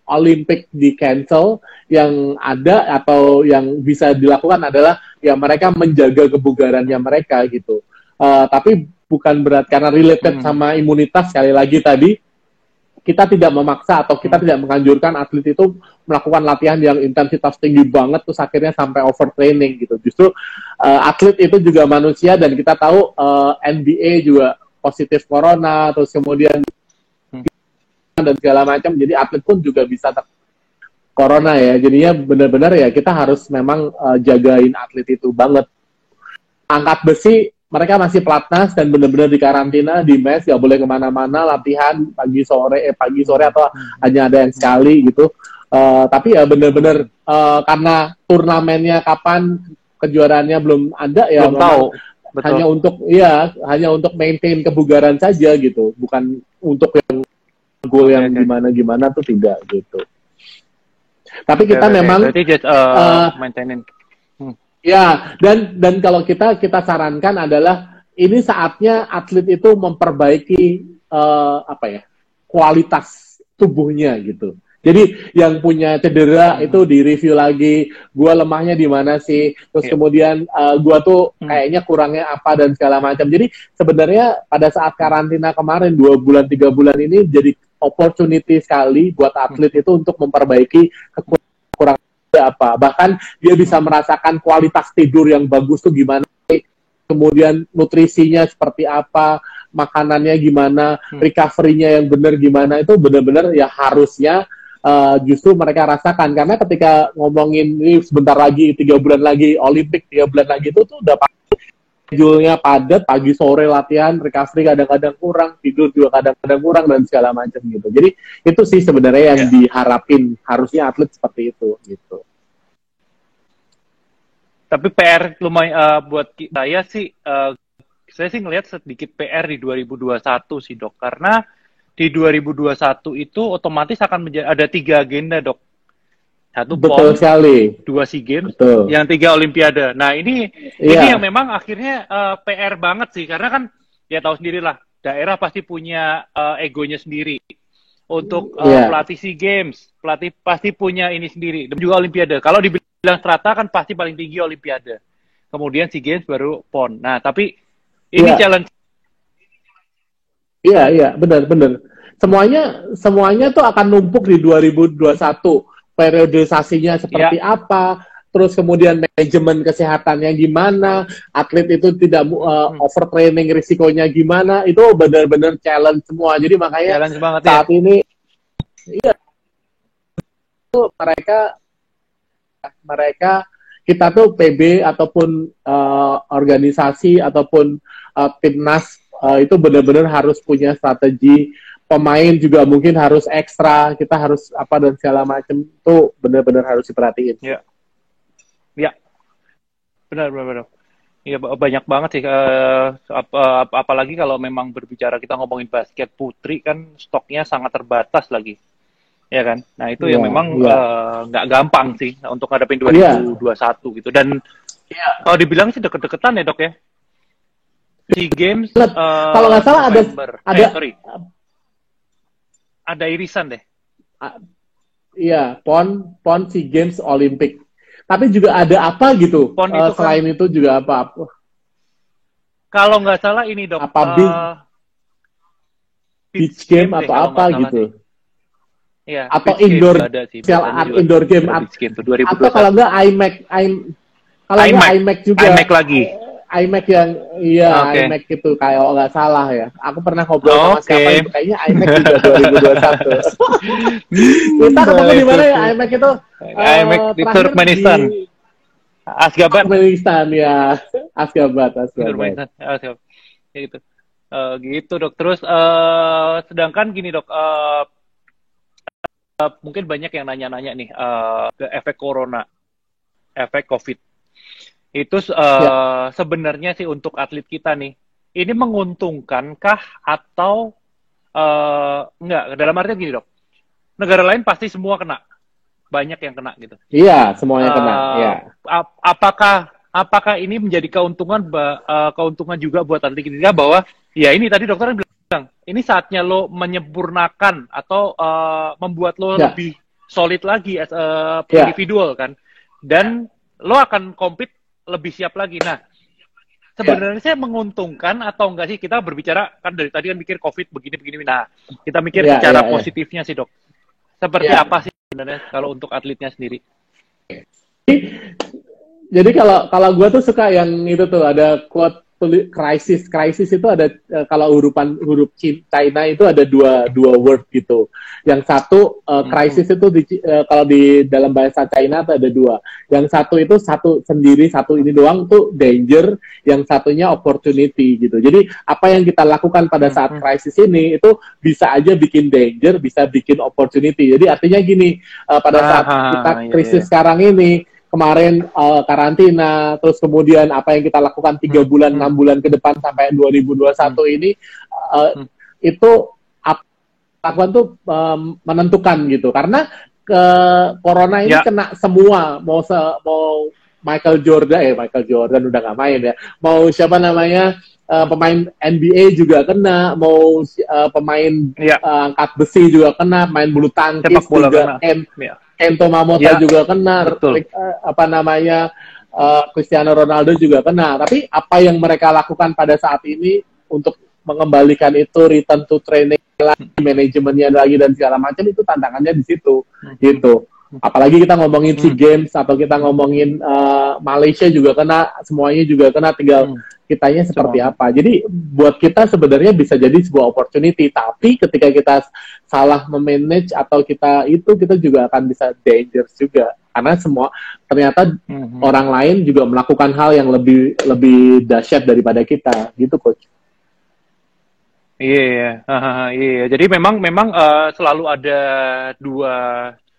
Olimpik di cancel, yang ada atau yang bisa dilakukan adalah ya mereka menjaga kebugarannya mereka gitu. Tapi bukan berat karena related sama imunitas, sekali lagi tadi kita tidak memaksa atau kita tidak menganjurkan atlet itu melakukan latihan yang intensitas tinggi banget terus akhirnya sampai overtraining gitu. Justru atlet itu juga manusia dan kita tahu NBA juga positif corona, terus kemudian dan segala macam, jadi atlet pun juga bisa corona ya. Jadinya benar-benar ya kita harus memang jagain atlet itu banget. Angkat besi mereka masih pelatnas dan benar-benar di karantina di mes, nggak boleh kemana-mana, latihan pagi sore atau hanya ada yang sekali gitu. Tapi ya benar-benar karena turnamennya kapan, kejuaraannya belum ada ya, belum tahu. Betul. hanya untuk maintain kebugaran saja gitu, bukan untuk yang goal yang gimana tuh tidak gitu. Tapi kita memang berarti just maintaining. Ya, dan kalau kita sarankan adalah ini saatnya atlet itu memperbaiki kualitas tubuhnya gitu. Jadi yang punya cedera itu direview lagi, gua lemahnya di mana sih, terus kemudian gua tuh kayaknya kurangnya apa dan segala macam. Jadi sebenarnya pada saat karantina kemarin 2 bulan 3 bulan ini jadi opportunity sekali buat atlet itu untuk memperbaiki kekurangan apa, bahkan dia bisa merasakan kualitas tidur yang bagus tuh gimana, kemudian nutrisinya seperti apa, makanannya gimana, recovery-nya yang benar gimana, itu benar-benar ya harusnya justru mereka rasakan, karena ketika ngomongin ini sebentar lagi 3 bulan lagi Olimpik, 3 bulan lagi itu tuh udah schedule-nya padat, pagi sore latihan, recovery kadang-kadang kurang, tidur juga kadang-kadang kurang dan segala macam gitu. Jadi itu sih sebenarnya yang diharapin, harusnya atlet seperti itu gitu. Tapi PR lumayan buat saya sih ngelihat sedikit PR di 2021 sih dok, karena di 2021 itu otomatis akan ada 3 agenda dok. 1 PON, 2 SEA Games, yang 3 Olimpiade. Nah ini yang memang akhirnya PR banget sih, karena kan ya tahu sendirilah, daerah pasti punya egonya sendiri. Untuk pelatih SEA Games, pelatih pasti punya ini sendiri. Dan juga Olimpiade. Kalau dibilang strata kan pasti paling tinggi Olimpiade. Kemudian SEA Games baru PON. Nah tapi ini challenge. Iya, benar. Semuanya tuh akan numpuk di 2021. Periodisasinya seperti apa, terus kemudian manajemen kesehatannya gimana, atlet itu tidak overtraining, risikonya gimana, itu benar-benar challenge semua. Jadi makanya saat ini mereka kita tuh PB ataupun organisasi ataupun timnas itu benar-benar harus punya strategi. Pemain juga mungkin harus ekstra, kita harus apa dan segala macam, tuh benar-benar harus diperhatiin. Ya, benar. Ya banyak banget sih. Apalagi kalau memang berbicara kita ngomongin basket putri kan stoknya sangat terbatas lagi, ya kan. Nah itu yang memang nggak gampang sih untuk ngadepin 2021 gitu. Dan kalau dibilang sih deket-deketan ya dok ya. SEA Games kalau nggak salah ada irisan deh. Iya, PON SEA Games Olimpik. Tapi juga ada apa gitu? PON itu selain itu juga apa? Kalau nggak salah ini dok. Beach game atau apa gitu? Iya. Atau indoor indoor game atau kalau nggak IMAC juga. IMAC lagi. IMAC yang IMAC itu kayak nggak salah ya. Aku pernah ngobrol sama siapa itu, kayaknya IMAC juga 2021. Kita ketemu di mana ya IMAC itu? IMAC di Turkmenistan. Ashgabat. Turkmenistan ya. Ashgabat. Turkmenistan. Gitu. Gitu dok. Terus sedangkan gini dok, mungkin banyak yang nanya-nanya nih ke efek corona, efek COVID. Itu sebenarnya sih untuk atlet kita nih, ini menguntungkankah atau enggak? Dalam artinya gini dok, negara lain pasti semua kena, banyak yang kena gitu. Iya, semuanya kena. Apakah ini menjadi keuntungan juga buat atlet kita bahwa ya ini tadi dokter bilang, ini saatnya lo menyempurnakan atau membuat lo lebih solid lagi as individual kan, dan lo akan compete lebih siap lagi. Nah, sebenarnya saya menguntungkan atau enggak sih, kita berbicara kan dari tadi kan mikir COVID begini. Nah, kita mikir secara positifnya sih dok. Seperti apa sih sebenarnya kalau untuk atletnya sendiri? Jadi kalau gue tuh suka yang itu tuh, ada quote krisis itu ada kalau huruf China itu ada dua word gitu. Yang satu krisis itu kalau di dalam bahasa China itu ada dua. Yang satu itu satu sendiri, satu ini doang tuh danger, yang satunya opportunity gitu. Jadi apa yang kita lakukan pada saat krisis ini itu bisa aja bikin danger, bisa bikin opportunity. Jadi artinya gini, pada saat kita krisis sekarang ini, kemarin karantina, terus kemudian apa yang kita lakukan 3 bulan, 6 bulan ke depan sampai 2021 ini, itu lakukan tuh menentukan gitu. Karena corona ini kena semua, mau Michael Jordan udah nggak main ya, mau siapa namanya, pemain NBA juga kena, mau pemain angkat besi juga kena, main bulu tangkis juga, Kento Momota juga kena, Cristiano Ronaldo juga kena. Tapi apa yang mereka lakukan pada saat ini untuk mengembalikan itu, return to training lagi, manajemennya lagi dan segala macam, itu tantangannya di situ gitu. Apalagi kita ngomongin SEA Games atau kita ngomongin Malaysia juga kena, semuanya juga kena, tinggal kitanya seperti apa. Jadi buat kita sebenarnya bisa jadi sebuah opportunity, tapi ketika kita salah memanage atau kita juga akan bisa dangerous juga, karena semua ternyata orang lain juga melakukan hal yang lebih dahsyat daripada kita gitu, Coach. Iya. Jadi memang selalu ada dua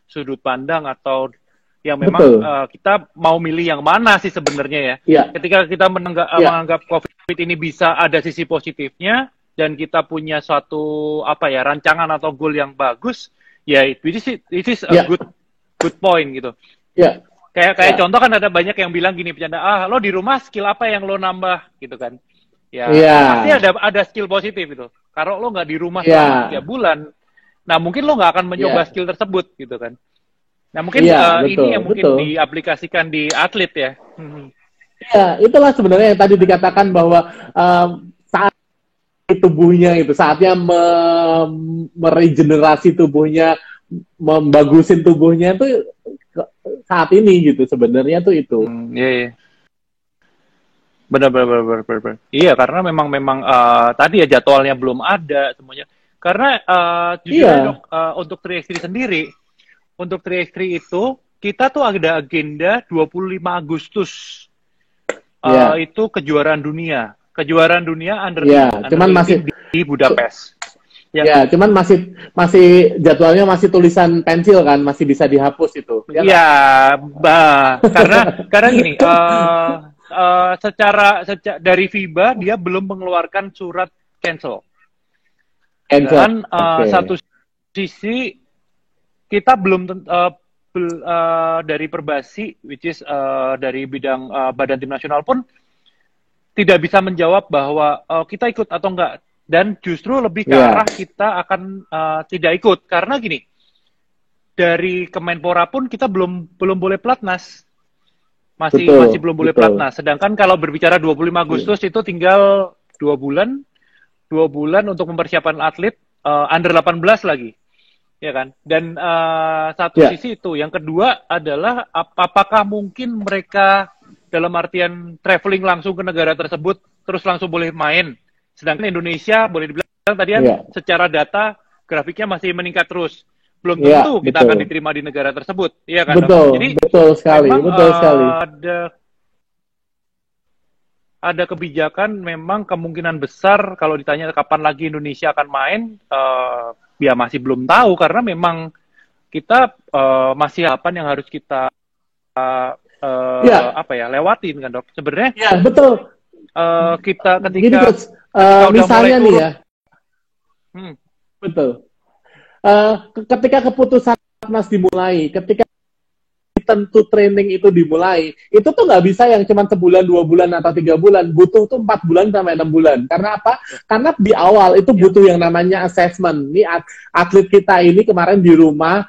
sudut pandang, atau yang memang kita mau milih yang mana sih sebenarnya ya. Ketika kita menganggap COVID ini bisa ada sisi positifnya, dan kita punya suatu rancangan atau goal yang bagus, ya it is a good point gitu. Kayak contoh kan ada banyak yang bilang gini, bercanda, lo di rumah skill apa yang lo nambah gitu kan. Pasti ada skill positif itu. Kalau lo nggak di rumah selama 3 bulan, nah mungkin lo nggak akan mencoba skill tersebut gitu kan. Nah mungkin ini yang mungkin diaplikasikan di atlet ya. Ya, itulah sebenarnya yang tadi dikatakan bahwa saat tubuhnya itu saatnya meregenerasi tubuhnya, membagusin tubuhnya itu saat ini gitu sebenarnya tuh itu. Benar. Iya, karena memang tadi ya jadwalnya belum ada semuanya. Karena jujur untuk 3x3 sendiri, untuk 3x3 itu kita tuh ada agenda 25 Agustus. Itu kejuaraan dunia under cuman masih di Budapest. Cuman masih jadwalnya masih tulisan pensil kan, masih bisa dihapus itu. Karena gini, secara dari FIBA dia belum mengeluarkan surat cancel. Dan satu sisi kita belum dari Perbasi, which is dari bidang Badan Tim Nasional pun tidak bisa menjawab bahwa kita ikut atau enggak, dan justru lebih ke arah kita akan tidak ikut, karena gini, dari Kemenpora pun kita belum boleh pelatnas, masih belum boleh pelatnas. Sedangkan kalau berbicara 25 Agustus itu tinggal 2 bulan untuk mempersiapkan atlet under 18 lagi, ya kan? Dan satu sisi itu, yang kedua adalah apakah mungkin mereka dalam artian traveling langsung ke negara tersebut terus langsung boleh main, sedangkan Indonesia boleh dibilang tadi secara data grafiknya masih meningkat terus, belum tentu kita akan diterima di negara tersebut, iya kan? Jadi betul sekali. Ada kebijakan, memang kemungkinan besar kalau ditanya kapan lagi Indonesia akan main, ya masih belum tahu, karena memang kita masih apa yang harus kita lewatin kan, Dok? Sebenarnya betul. Kita ketika gini, Coach, misalnya nih ya, betul. Ketika keputusan Mas dimulai, ketika tentu training itu dimulai, itu tuh nggak bisa yang cuma sebulan, 2 bulan, atau 3 bulan, butuh tuh 4 bulan sampai 6 bulan. Karena apa? Karena di awal itu butuh yang namanya assessment. Ini atlet kita ini kemarin di rumah,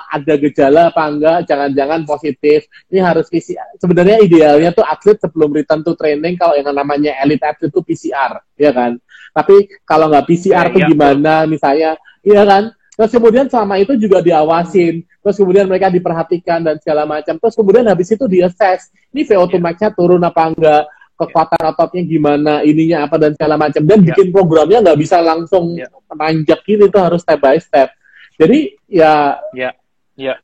ada gejala apa enggak, jangan-jangan positif, ini harus PCR. Sebenarnya idealnya tuh atlet sebelum return to training, kalau yang namanya elite atlet itu PCR, ya kan? Tapi kalau nggak PCR tuh gimana, misalnya, iya kan? Terus kemudian selama itu juga diawasin, terus kemudian mereka diperhatikan dan segala macam, terus kemudian habis itu di-assess, ini VO2 max-nya turun apa enggak, kekuatan ototnya gimana, ininya apa dan segala macam, dan bikin programnya nggak bisa langsung nanjak gini, tuh harus step by step. Jadi ya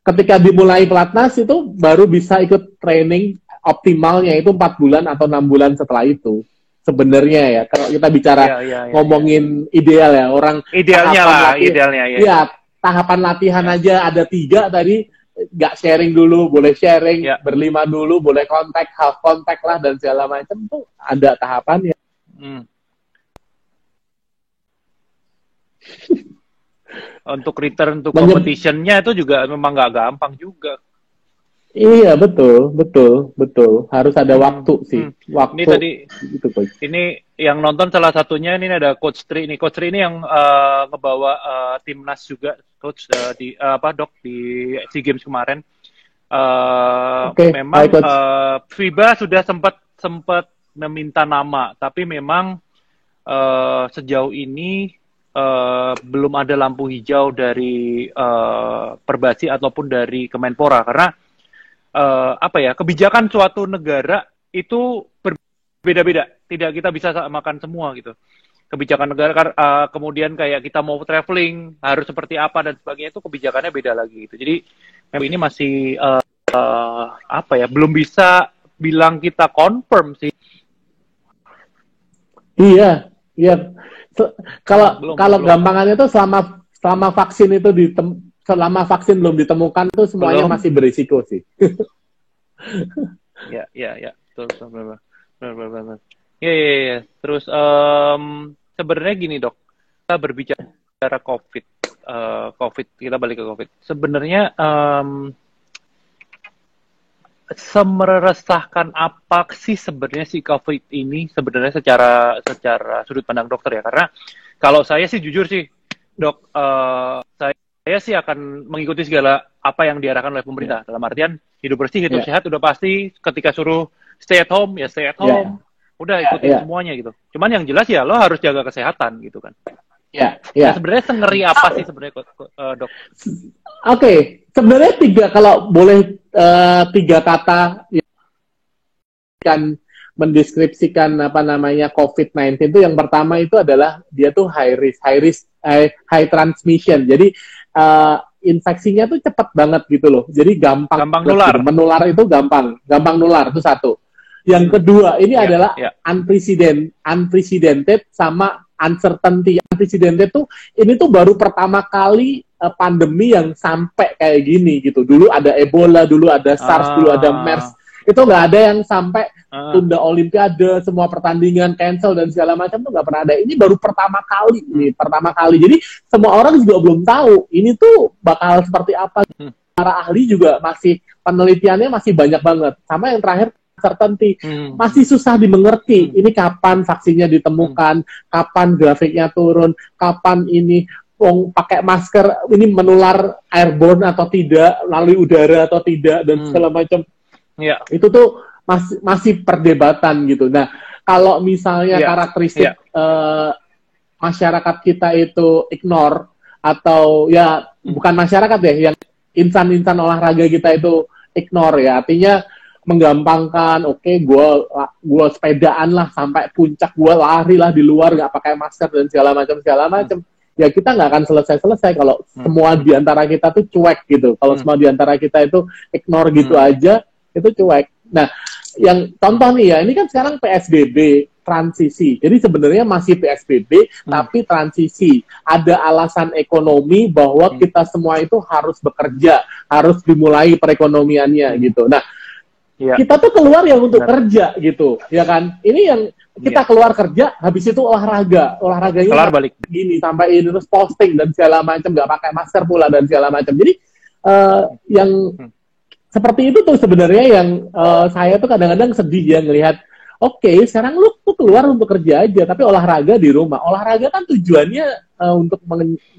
ketika dimulai pelatnas itu baru bisa ikut training optimalnya itu 4 bulan atau 6 bulan setelah itu. Sebenarnya ya, kalau kita bicara ngomongin ideal ya, orang idealnya lah, idealnya ya. Iya, tahapan latihan aja ada 3 tadi, nggak sharing dulu, boleh sharing, berlima dulu, boleh kontak, half kontak lah dan segala macam, tuh ada tahapannya. Untuk return to competition-nya itu juga memang nggak gampang juga. Iya, betul. Harus ada waktu sih. Waktu. Ini tadi, ini yang nonton salah satunya ini ada Coach Tri. Ini Coach Tri ini yang ngebawa timnas juga, Coach di Dok di SEA Games kemarin. Memang FIBA sudah sempat meminta nama, tapi memang sejauh ini belum ada lampu hijau dari Perbasi ataupun dari Kemenpora, karena kebijakan suatu negara itu berbeda-beda, tidak kita bisa samakan semua gitu. Kebijakan negara kemudian kayak kita mau traveling harus seperti apa dan sebagainya, itu kebijakannya beda lagi gitu. Jadi ini masih belum bisa bilang kita confirm sih. Iya. Kalau gampangannya itu selama vaksin itu selama vaksin belum ditemukan tuh semuanya masih berisiko sih. Ya, betul, benar. Ya. Terus sebenarnya gini Dok, kita berbicara COVID, kita balik ke COVID. Sebenarnya semeresahkan apa sih sebenarnya si COVID ini sebenarnya secara sudut pandang dokter ya? Karena kalau saya sih jujur sih Dok, saya sih akan mengikuti segala apa yang diarahkan oleh pemerintah. Dalam artian hidup bersih, hidup sehat udah pasti. Ketika suruh stay at home, ya stay at home. Udah ikutin semuanya gitu. Cuman yang jelas ya lo harus jaga kesehatan gitu kan. Nah, sebenarnya sengeri apa sih sebenarnya Dok? Oke, sebenarnya 3, kalau boleh 3 kata yang mendeskripsikan COVID-19 itu, yang pertama itu adalah dia tuh high transmission. Jadi infeksinya tuh cepat banget gitu loh. Jadi gampang nular. Gitu. Menular itu gampang nular, itu 1. Yang kedua ini adalah unprecedented sama uncertainty. Unprecedented tuh ini tuh baru pertama kali pandemi yang sampai kayak gini gitu. Dulu ada Ebola, dulu ada SARS, dulu ada MERS. Itu nggak ada yang sampai tunda Olimpiade, semua pertandingan cancel dan segala macam, tuh nggak pernah ada. Ini baru pertama kali. Jadi semua orang juga belum tahu ini tuh bakal seperti apa. Para ahli juga penelitiannya masih banyak banget. Sama yang terakhir uncertainty, masih susah dimengerti. Ini kapan vaksinnya ditemukan, kapan grafiknya turun, kapan ini pakai masker ini menular airborne atau tidak, melalui udara atau tidak dan segala macam. Itu tuh masih perdebatan gitu. Nah, kalau misalnya karakteristik masyarakat kita itu ignore, atau bukan masyarakat ya, yang insan-insan olahraga kita itu ignore ya, artinya menggampangkan, gue sepedaan lah sampai puncak, gue lari lah di luar nggak pakai masker dan segala macam. Ya kita nggak akan selesai kalau semua diantara kita tuh cuek gitu. Kalau semua diantara kita itu ignore gitu aja, itu cuek. Nah, yang contoh nih ya, ini kan sekarang PSBB transisi. Jadi sebenarnya masih PSBB tapi transisi. Ada alasan ekonomi bahwa kita semua itu harus bekerja, harus dimulai perekonomiannya gitu. Nah, kita tuh keluar yang untuk kerja gitu, ya kan? Ini yang kita keluar kerja, habis itu olahraganya kelar balik gini, sampai ini terus posting dan segala macam, nggak pakai masker pula dan segala macam. Jadi yang seperti itu tuh sebenarnya yang saya tuh kadang-kadang sedih ya ngelihat. Sekarang lu tuh keluar untuk kerja aja, tapi olahraga di rumah. Olahraga kan tujuannya untuk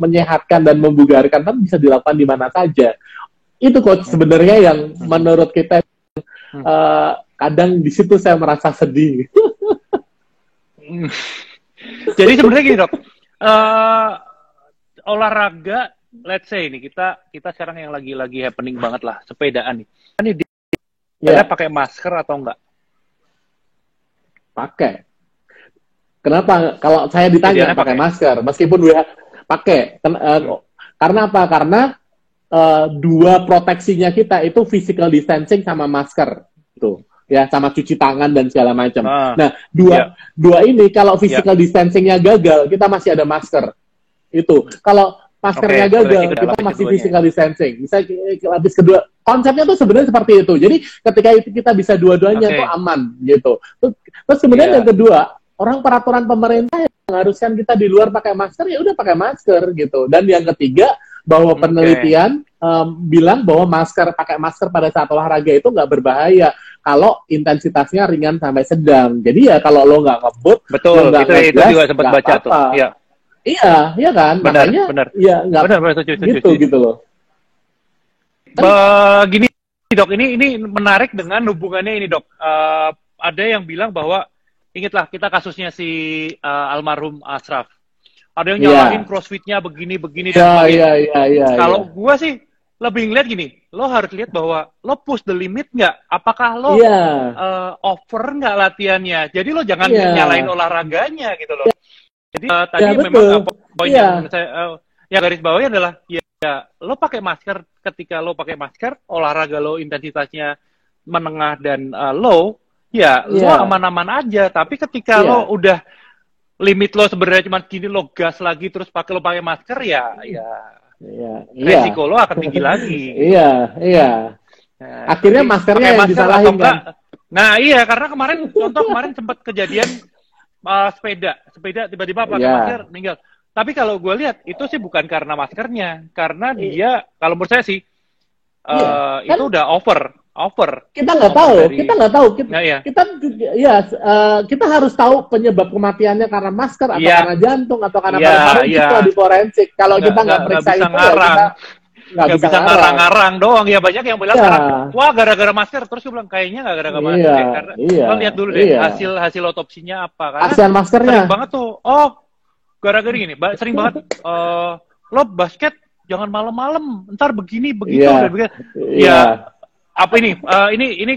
menyehatkan dan membugarkan, kan bisa dilakukan di mana saja. Itu Coach sebenarnya yang menurut kita kadang di situ saya merasa sedih. Jadi sebenarnya gini Dok, olahraga, let's say ini kita sekarang yang lagi happening banget lah, sepedaan nih. Kan dia pakai masker atau enggak? Pakai. Kenapa? Kalau saya ditanya Idealnya pakai pakai. masker, meskipun pakai. Karena apa? Karena dua proteksinya kita itu physical distancing sama masker, tuh ya, sama cuci tangan dan segala macam. Ah, Nah, ya, dua ini kalau ya. physical distancingnya gagal, kita masih ada masker. Itu kalau maskernya Oke, gagal, proteksi kedua, kita lapis masih keduanya. physical distancing. Bisa lapis kedua. Konsepnya tuh sebenarnya seperti itu. Jadi ketika itu kita bisa dua-duanya Oke. tuh aman gitu. Terus kemudian Iya. yang kedua, orang peraturan pemerintah yang mengharuskan kita di luar pakai masker, ya udah pakai masker gitu. Dan yang ketiga, bahwa Oke. penelitian bilang bahwa pakai masker pada saat olahraga itu nggak berbahaya kalau intensitasnya ringan sampai sedang. Jadi ya kalau lo nggak ngebut, Betul, lo nggak itu ngegas, juga sempat nggak baca tuh. apa-apa. Iya. Iya, iya kan? Benar, Makanya benar. ya nggak Benar, setuju. gitu loh. Gini, Dok, ini menarik dengan hubungannya ini, Dok. Ada yang bilang bahwa ingatlah kita kasusnya si almarhum Ashraf. Ada yang nyalahin crossfit-nya begini dan sebagainya. Iya. Kalau gua sih lebih ngeliat gini, lo harus lihat bahwa lo push the limit nggak? Apakah lo over nggak latihannya? Jadi lo jangan nyalain olahraganya gitu loh. Jadi tadi memang poin yang saya yang garis bawahnya adalah ya lo pakai masker ketika lo pakai masker, olahraga lo intensitasnya menengah dan low, ya lo aman-aman aja. Tapi ketika lo udah limit lo sebenarnya cuma gini, lo gas lagi terus lo pakai masker, ya resiko lo akan tinggi lagi. Iya. Nah, akhirnya maskernya yang disalahin kan? Nah iya, karena kemarin sempat kejadian sepeda tiba-tiba pakai masker meninggal. Tapi kalau gue lihat itu sih bukan karena maskernya, karena dia kalau menurut saya sih itu udah over. Kita nggak tahu. Kita harus tahu penyebab kematiannya karena masker atau karena jantung atau karena paru-paru itu di forensik. Kalau kita nggak periksa itu, nggak bisa ngarang-ngarang doang. Ya banyak yang bilang wah gara-gara masker, terus gue bilang kayaknya nggak gara-gara masker. Karena lo lihat dulu deh hasil otopsinya apa. Karena hasil maskernya sering banget tuh. Oh, gara-gara gini, sering banget. Lo basket jangan malam-malam, ntar begini begitu. Apa ini? Ini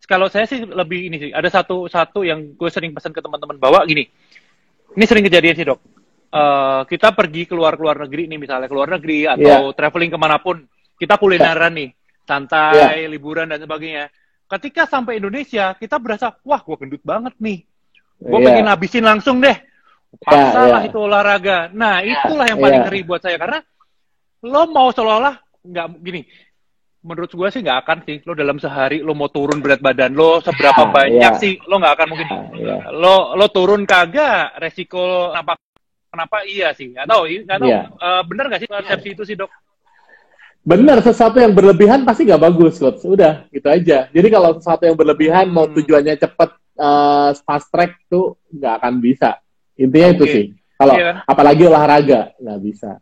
kalau saya sih lebih ini sih. Ada satu yang gue sering pesan ke teman-teman bawa gini. Ini sering kejadian sih, Dok. Kita pergi keluar negeri nih, misalnya keluar negeri atau traveling kemanapun, kita kulineran nih, santai, liburan dan sebagainya. Ketika sampai Indonesia, kita berasa, wah, gue gendut banget nih. Gue pengen habisin langsung deh. Paksalah itu olahraga. Nah, itulah yang paling ngeri buat saya karena lo mau seolah-olah nggak gini. Menurut gue sih nggak akan sih lo dalam sehari lo mau turun berat badan lo seberapa banyak sih lo nggak akan mungkin lo turun kagak resiko kenapa iya sih nggak tahu benar nggak sih persepsi itu sih, Dok? Benar, sesuatu yang berlebihan pasti nggak bagus, Coach. Udah gitu aja. Jadi kalau sesuatu yang berlebihan mau tujuannya cepet fast track tuh nggak akan bisa. Intinya itu sih. Kalau apalagi olahraga nggak bisa.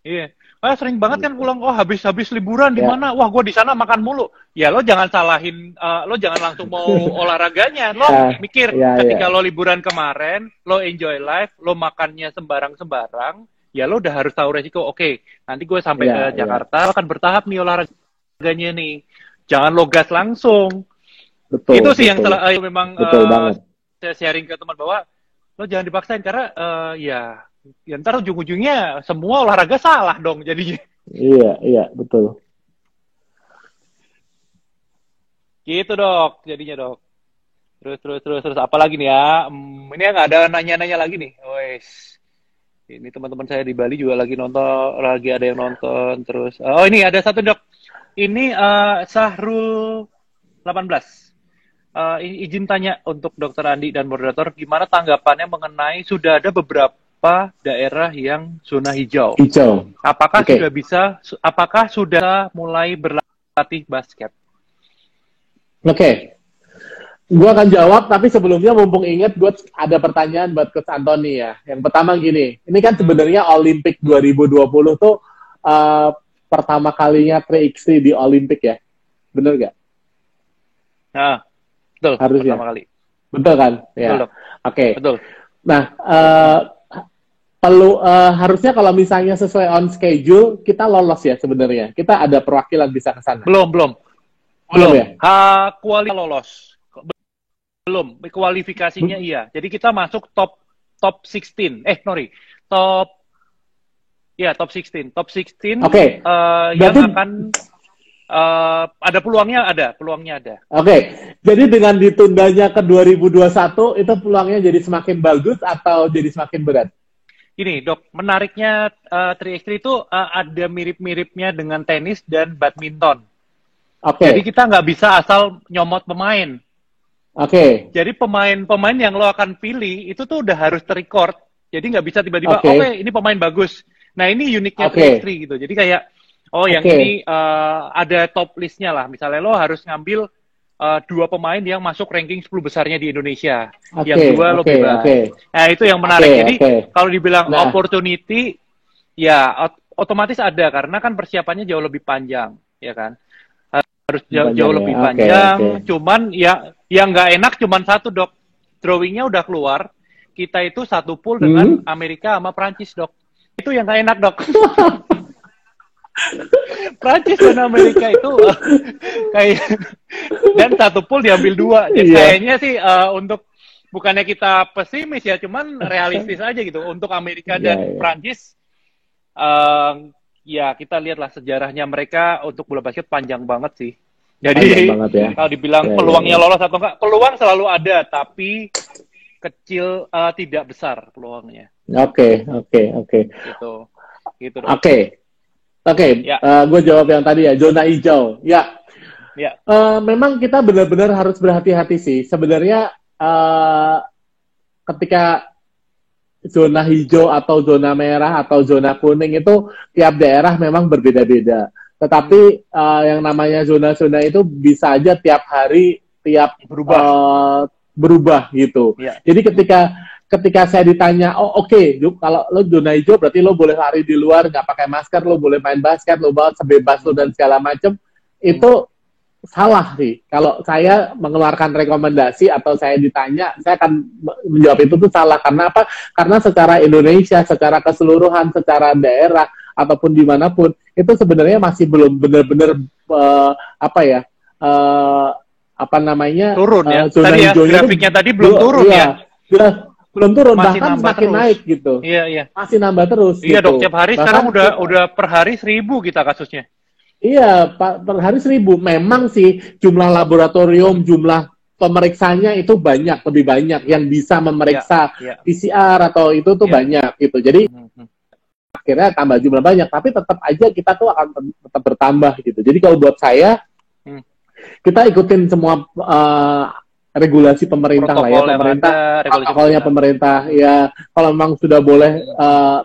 Iya. Sering banget kan pulang, habis liburan di mana? Wah, gue di sana makan mulu. Ya lo jangan salahin, lo jangan langsung mau olahraganya. Lo mikir ketika lo liburan kemarin, lo enjoy life, lo makannya sembarang, ya lo udah harus tahu resiko. Oke, nanti gue sampai ke Jakarta, lo akan bertahap nih olahraganya nih. Jangan lo gas langsung. Betul, itu sih yang memang saya sharing ke teman bahwa lo jangan dipaksain karena ya ntar ujung-ujungnya semua olahraga salah dong jadinya. Iya, betul. Gitu, Dok, jadinya, Dok. Terus apa lagi nih ya? Ini nggak ada nanya-nanya lagi nih. Wes. Ini teman-teman saya di Bali juga lagi ada yang nonton terus. Oh, ini ada satu, Dok. Ini Sahrul 18. Izin tanya untuk Dr. Andi dan moderator, gimana tanggapannya mengenai sudah ada beberapa daerah yang zona hijau. Apakah sudah mulai berlatih basket? Oke. Gue akan jawab, tapi sebelumnya mumpung inget, gue ada pertanyaan buat Coach Anthony ya. Yang pertama gini, ini kan sebenarnya Olimpik 2020 tuh pertama kalinya 3x3 di Olimpik ya. Bener gak? Nah, betul. Harusnya. Pertama kali. Betul kan? Ya. Oke. Betul. Nah, harusnya kalau misalnya sesuai on schedule kita lolos ya sebenarnya. Kita ada perwakilan bisa ke sana. Belum ya? Kualitas lolos. Belum, kualifikasinya iya. Jadi kita masuk top 16. Top top 16. Top 16 Oke. yang Berarti akan ada peluangnya ada. oke. Jadi dengan ditundanya ke 2021 itu peluangnya jadi semakin bagus atau jadi semakin berat? Gini, Dok, menariknya 3x3 itu ada mirip-miripnya dengan tenis dan badminton. Oke. Jadi kita nggak bisa asal nyomot pemain. Oke. Jadi pemain yang lo akan pilih itu tuh udah harus terrecord. Jadi nggak bisa tiba-tiba, Oke. oke, ini pemain bagus. Nah, ini uniknya Oke. 3x3 gitu. Jadi kayak, yang Oke. ini ada top listnya lah. Misalnya lo harus ngambil 2 pemain yang masuk ranking 10 besarnya di Indonesia. Oke. Yang 2 lo Oke. bebas. Oke. Nah, itu yang menarik. Oke. Jadi Oke. kalau dibilang Nah. opportunity, ya otomatis ada karena kan persiapannya jauh lebih panjang, ya kan? Harus jauh lebih ya. panjang. Oke. Cuman ya yang nggak enak cuman satu, Dok. Drawingnya udah keluar. Kita itu satu pool dengan Amerika sama Prancis, Dok. Itu yang nggak enak, Dok. Prancis dan Amerika itu kayak dan satu pool diambil 2. Jadi kayaknya sih untuk bukannya kita pesimis ya, cuman realistis aja gitu. Untuk Amerika dan Prancis, ya kita lihatlah sejarahnya mereka untuk bola basket panjang banget sih. Jadi banget ya. kalau dibilang peluangnya lolos atau enggak, peluang selalu ada, tapi kecil, tidak besar peluangnya. Oke. Gitu. Oke. Gue jawab yang tadi ya, zona hijau. Ya. Memang kita benar-benar harus berhati-hati sih. Sebenarnya ketika zona hijau atau zona merah atau zona kuning itu tiap daerah memang berbeda-beda. Tetapi yang namanya zona-zona itu bisa aja tiap hari berubah gitu. Jadi ketika saya ditanya, kalau lo zona hijau berarti lo boleh lari di luar nggak pakai masker, lo boleh main basket, lo bawa sebebas lo dan segala macem, itu salah sih. Kalau saya mengeluarkan rekomendasi atau saya ditanya, saya akan menjawab itu tuh salah. Karena apa? Karena secara Indonesia, secara keseluruhan, secara daerah ataupun dimanapun, itu sebenarnya masih belum benar-benar turun ya. Zona tadi hijaunya grafiknya tadi belum turun ya. Belum turun, masih bahkan semakin terus. naik gitu. Iya. Masih nambah terus. Iya, gitu. Dok, tiap hari bahkan sekarang udah per hari 1.000 kita kasusnya. Iya, per hari 1.000. Memang sih jumlah laboratorium, jumlah pemeriksanya itu lebih banyak yang bisa memeriksa PCR atau itu tuh banyak gitu. Jadi akhirnya tambah jumlah banyak, tapi tetap aja kita tuh akan tetap bertambah gitu. Jadi kalau buat saya, kita ikutin semua regulasi pemerintah lah ya, protokolnya pemerintah ya. Kalau memang sudah boleh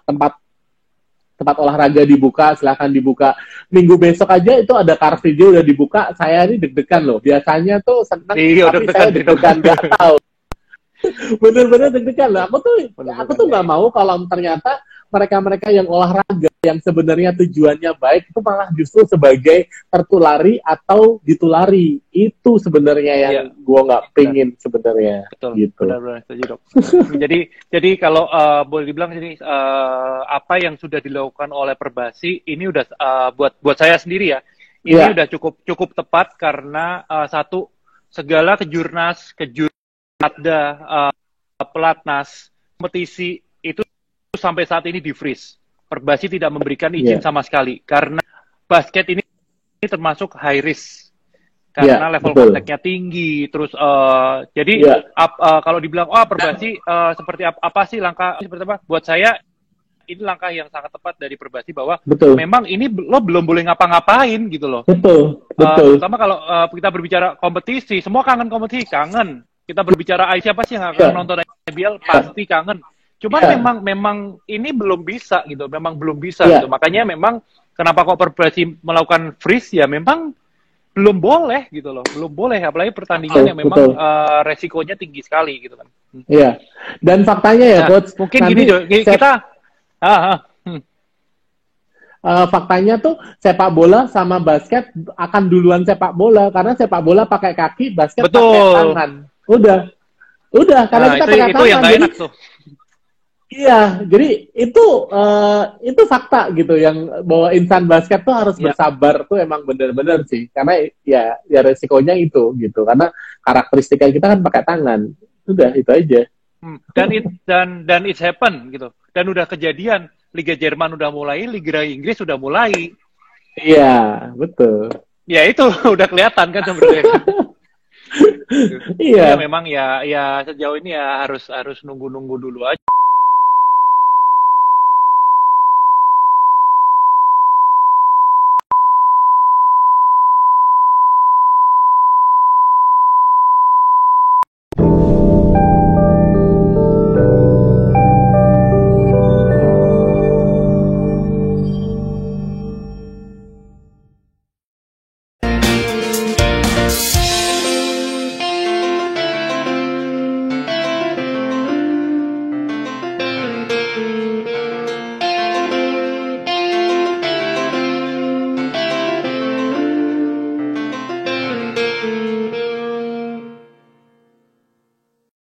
tempat olahraga dibuka, silahkan dibuka. Minggu besok aja itu ada Car Free Day udah dibuka, saya ini deg-degan loh. Biasanya tuh senang, tapi saya deg-degan nggak tahu. Bener-bener deg-degan loh. Aku tuh nggak mau kalau ternyata mereka-mereka yang olahraga yang sebenarnya tujuannya baik itu malah justru sebagai tertulari atau ditulari. Itu sebenarnya yang gue nggak pingin sebenarnya. Betul. Gitu. Benar-benar setuju, Dok. jadi kalau boleh dibilang ini apa yang sudah dilakukan oleh Perbasi ini udah buat saya sendiri ya. Ini udah cukup tepat karena satu, segala kejurnas, pelatnas, kompetisi itu sampai saat ini di-freeze. Perbasi tidak memberikan izin sama sekali karena basket ini termasuk high risk karena level kontaknya tinggi. Terus jadi kalau dibilang Perbasi seperti apa sih langkah seperti apa? Buat saya ini langkah yang sangat tepat dari Perbasi bahwa memang ini lo belum boleh ngapa-ngapain gitu loh. Betul. Terutama kalau kita berbicara kompetisi, semua kangen kompetisi, kangen. Kita berbicara siapa sih yang akan nonton IBL pasti kangen. Cuman memang ini belum bisa gitu, memang belum bisa gitu. Makanya memang kenapa kok Perbasi melakukan freeze ya memang belum boleh gitu loh, belum boleh apalagi pertandingan yang memang resikonya tinggi sekali gitu kan. Iya. Dan faktanya ya, Coach. Mungkin gini kita faktanya tuh sepak bola sama basket akan duluan sepak bola karena sepak bola pakai kaki, basket pakai tangan. Udah karena kita pakai tangan. Itu yang gak enak tuh. Iya, jadi itu fakta gitu yang bahwa insan basket tuh harus Ya. bersabar tuh emang bener-bener sih, karena ya resikonya itu gitu, karena karakteristiknya kita kan pakai tangan, udah itu aja. Dan it's happen gitu. Dan udah kejadian, Liga Jerman udah mulai, Liga Inggris udah mulai. Iya, betul. Ya itu udah kelihatan kan sebenarnya kan. Gitu. Jadi ya Iya. memang ya sejauh ini ya harus nunggu-nunggu dulu aja.